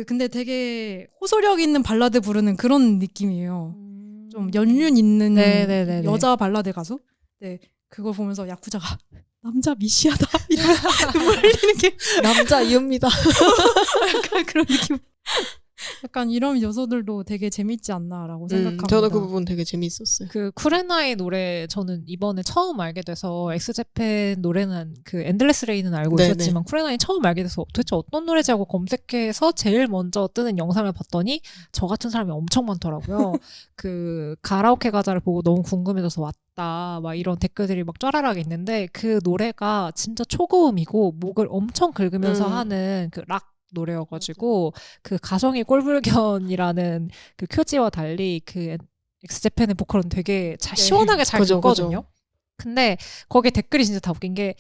근데 되게 호소력 있는 발라드 부르는 그런 느낌이에요. 좀 연륜 있는 네네네네. 여자 발라드 가수. 네, 그걸 보면서 야쿠자가 남자 미시아다 이러면서 눈물 흘리는 게 남자 이음이다. 약간 그런 느낌. 약간 이런 요소들도 되게 재밌지 않나라고 생각합니다. 저는 그 부분 되게 재밌었어요. 그 쿠레나의 노래 저는 이번에 처음 알게 돼서 엑스제팬 노래는 그 엔들레스 레인은 알고 네네. 있었지만 쿠레나이 처음 알게 돼서 도대체 어떤 노래지 하고 검색해서 제일 먼저 뜨는 영상을 봤더니 저 같은 사람이 엄청 많더라고요. 그 가라오케 가자를 보고 너무 궁금해져서 왔다 막 이런 댓글들이 막 쫘라락 있는데 그 노래가 진짜 초고음이고 목을 엄청 긁으면서 하는 그 락 노래여가지고 그 가성이 꼴불견이라는 그 큐지와 달리 그 엑스제팬의 보컬은 되게 잘 시원하게 잘 그죠, 듣거든요. 그죠. 근데 거기에 댓글이 진짜 다 웃긴 게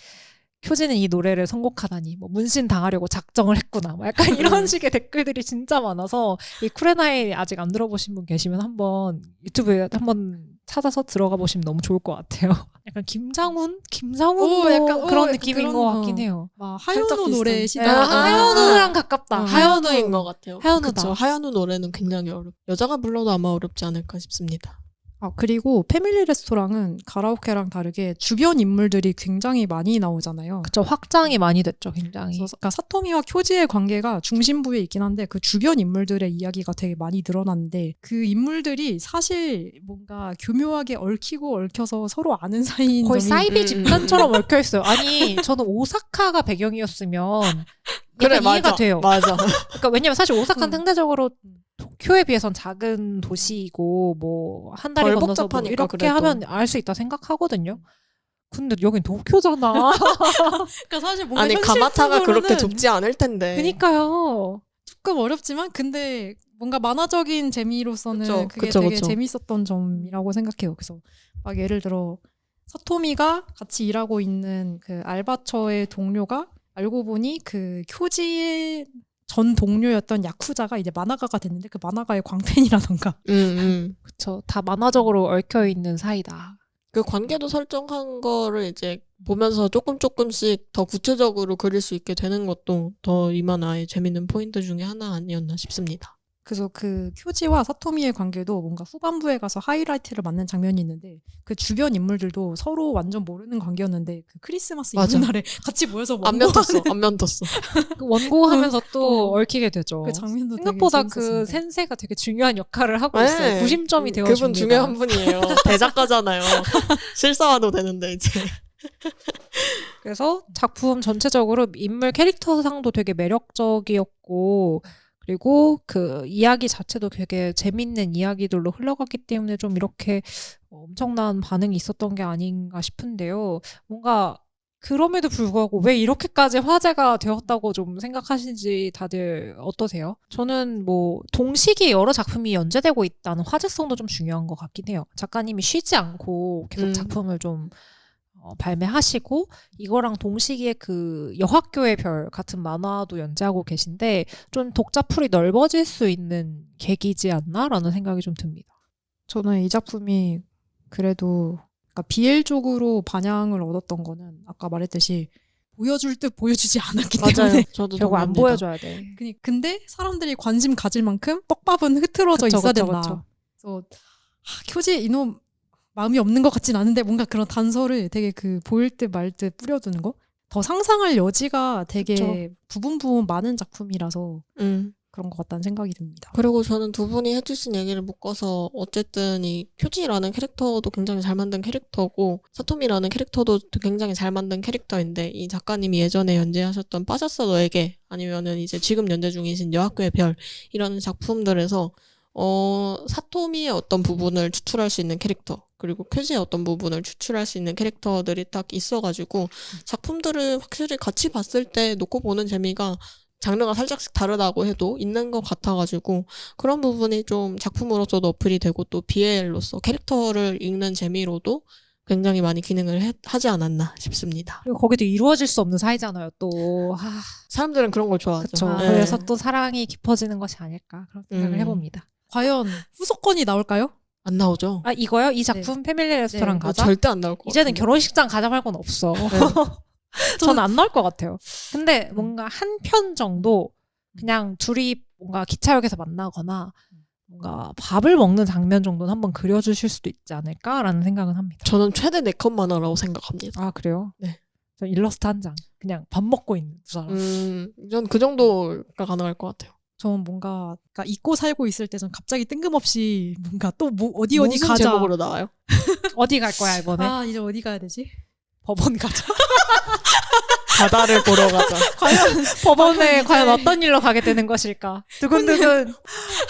큐지는 이 노래를 선곡하다니 뭐 문신 당하려고 작정을 했구나 뭐 약간 이런 식의 댓글들이 진짜 많아서 이 쿠레나이 아직 안 들어보신 분 계시면 한번 유튜브에 한번 찾아서 들어가 보시면 너무 좋을 것 같아요. 약간 김상훈도 약간, 그런 약간 느낌인 그런 것 같긴 해요. 막 살짝 하연우 노래 비슷한. 시대. 하연우랑 가깝다. 하연우인 것 같아요. 하연우다. 그쵸. 하연우 노래는 굉장히 여자가 불러도 아마 어렵지 않을까 싶습니다. 그리고 패밀리 레스토랑은 가라오케랑 다르게 주변 인물들이 굉장히 많이 나오잖아요. 그쵸, 확장이 많이 됐죠, 굉장히. 그래서 그러니까 사토미와 쿄지의 관계가 중심부에 있긴 한데 그 주변 인물들의 이야기가 되게 많이 늘어났는데 그 인물들이 사실 뭔가 교묘하게 얽히고 얽혀서 서로 아는 사이인 거의 점이 사이비 집단처럼 얽혀 있어요. 아니, 저는 오사카가 배경이었으면 약간 이해가 돼요. 맞아. 그러니까 왜냐면 사실 오사카는 상대적으로 도쿄에 비해선 작은 도시이고 뭐 한 달이 덜 건너서 뭐 복잡하니까 이렇게 그래도. 하면 알 수 있다 생각하거든요. 근데 여긴 도쿄잖아. 그러니까 사실 뭔가 아니 가마타가 그렇게 현실적으로는 좁지 않을 텐데. 그니까요. 조금 어렵지만 근데 뭔가 만화적인 재미로서는 그쵸, 그게 그쵸, 되게 그쵸. 재밌었던 점이라고 생각해요. 그래서 막 예를 들어 사토미가 같이 일하고 있는 그 알바처의 동료가 알고 보니 그 쿄지의 전 동료였던 야쿠자가 이제 만화가가 됐는데 그 만화가의 광팬이라던가 그쵸. 다 만화적으로 얽혀 있는 사이다. 그 관계도 설정한 거를 이제 보면서 조금씩 더 구체적으로 그릴 수 있게 되는 것도 더 이 만화의 재밌는 포인트 중에 하나 아니었나 싶습니다. 그래서 그 쿄지와 사토미의 관계도 뭔가 후반부에 가서 하이라이트를 맞는 장면이 있는데 그 주변 인물들도 서로 완전 모르는 관계였는데 그 크리스마스 맞아. 이브날에 같이 모여서 안면 원고하는 떴어. 안면 떴어. 그 원고하면서 또 얽히게 되죠. 그 장면도 생각보다 되게 그 재밌었습니다. 센세가 되게 중요한 역할을 하고 네. 있어요. 구심점이 그분 되어줍니다. 중요한 분이에요. 대작가잖아요. 실사화도 되는데 이제. 그래서 작품 전체적으로 인물 캐릭터상도 되게 매력적이었고 그리고 그 이야기 자체도 되게 재밌는 이야기들로 흘러갔기 때문에 좀 이렇게 엄청난 반응이 있었던 게 아닌가 싶은데요. 뭔가 그럼에도 불구하고 왜 이렇게까지 화제가 되었다고 좀 생각하시는지 다들 어떠세요? 저는 뭐 동시기에 여러 작품이 연재되고 있다는 화제성도 좀 중요한 것 같긴 해요. 작가님이 쉬지 않고 계속 작품을 좀 발매하시고 이거랑 동시기에 그 여학교의 별 같은 만화도 연재하고 계신데 좀 독자풀이 넓어질 수 있는 계기지 않나라는 생각이 좀 듭니다. 저는 이 작품이 그래도 그러니까 BL 쪽으로 반향을 얻었던 거는 아까 말했듯이 보여줄 듯 보여주지 않았기 맞아요. 때문에 저도 결국 안 동의합니다. 보여줘야 돼. 근데 사람들이 관심 가질 만큼 떡밥은 흐트러져 그쵸, 있어야 그쵸, 된다. 그쵸. 그래서 쿄지 이놈 마음이 없는 것 같진 않은데 뭔가 그런 단서를 되게 그 보일 듯 말 듯 뿌려두는 거? 더 상상할 여지가 되게 그쵸. 부분 많은 작품이라서 그런 것 같다는 생각이 듭니다. 그리고 저는 두 분이 해주신 얘기를 묶어서 어쨌든 이 큐지라는 캐릭터도 굉장히 잘 만든 캐릭터고 사토미라는 캐릭터도 굉장히 잘 만든 캐릭터인데 이 작가님이 예전에 연재하셨던 빠졌어 너에게 아니면은 이제 지금 연재 중이신 여학교의 별 이런 작품들에서 사토미의 어떤 부분을 추출할 수 있는 캐릭터 그리고 큐지의 어떤 부분을 추출할 수 있는 캐릭터들이 딱 있어가지고 작품들을 확실히 같이 봤을 때 놓고 보는 재미가 장르가 살짝씩 다르다고 해도 있는 것 같아가지고 그런 부분이 좀 작품으로서도 어플이 되고 또 BL로서 캐릭터를 읽는 재미로도 굉장히 많이 기능을 하지 않았나 싶습니다. 그리고 거기도 이루어질 수 없는 사이잖아요. 또 사람들은 그런 걸 좋아하죠. 그렇죠. 네. 그래서 또 사랑이 깊어지는 것이 아닐까 그런 생각을 해봅니다. 과연 후속권이 나올까요? 안 나오죠. 아 이거요? 이 작품 패밀리 레스토랑 가자? 절대 안 나올 것 이제는 같은데. 결혼식장 가자 말 건 없어. 저는 안 나올 것 같아요. 근데 뭔가 한 편 정도 그냥 둘이 뭔가 기차역에서 만나거나 뭔가 밥을 먹는 장면 정도는 한번 그려주실 수도 있지 않을까라는 생각은 합니다. 저는 최대 4컷 만화라고 생각합니다. 아 그래요? 네. 저 일러스트 한 장. 그냥 밥 먹고 있는 두 사람. 전 그 정도가 가능할 것 같아요. 전 뭔가 그러니까 잊고 살고 있을 때 전 갑자기 뜬금없이 뭔가 또 뭐 어디 무슨 가자. 제목으로 나와요? 어디 갈 거야 이번에? 아 이제 어디 가야 되지? 법원 가자. 바다를 보러 가자. 법원에 이제- 과연 어떤 일로 가게 되는 것일까? 두근두근.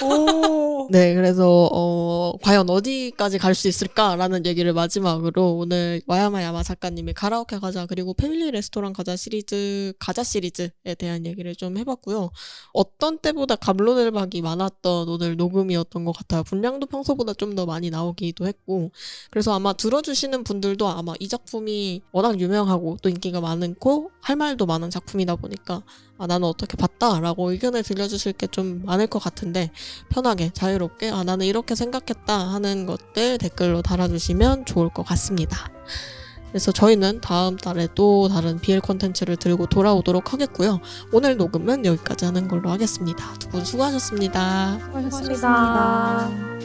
오. 네, 그래서 과연 어디까지 갈 수 있을까라는 얘기를 마지막으로 오늘 와야마야마 작가님의 가라오케 가자 그리고 패밀리 레스토랑 가자 시리즈에 대한 얘기를 좀 해봤고요. 어떤 때보다 갑론을박이 많았던 오늘 녹음이었던 것 같아요. 분량도 평소보다 좀 더 많이 나오기도 했고, 그래서 아마 들어주시는 분들도 아마 이 작품이 워낙 유명하고 또 인기가 많고 할 말도 많은 작품이다 보니까 나는 어떻게 봤다라고 의견을 들려주실 게 좀 많을 것 같은데, 편하게 자유롭게 나는 이렇게 생각했다 하는 것들 댓글로 달아주시면 좋을 것 같습니다. 그래서 저희는 다음 달에 또 다른 BL 콘텐츠를 들고 돌아오도록 하겠고요. 오늘 녹음은 여기까지 하는 걸로 하겠습니다. 두 분 수고하셨습니다. 수고하셨습니다.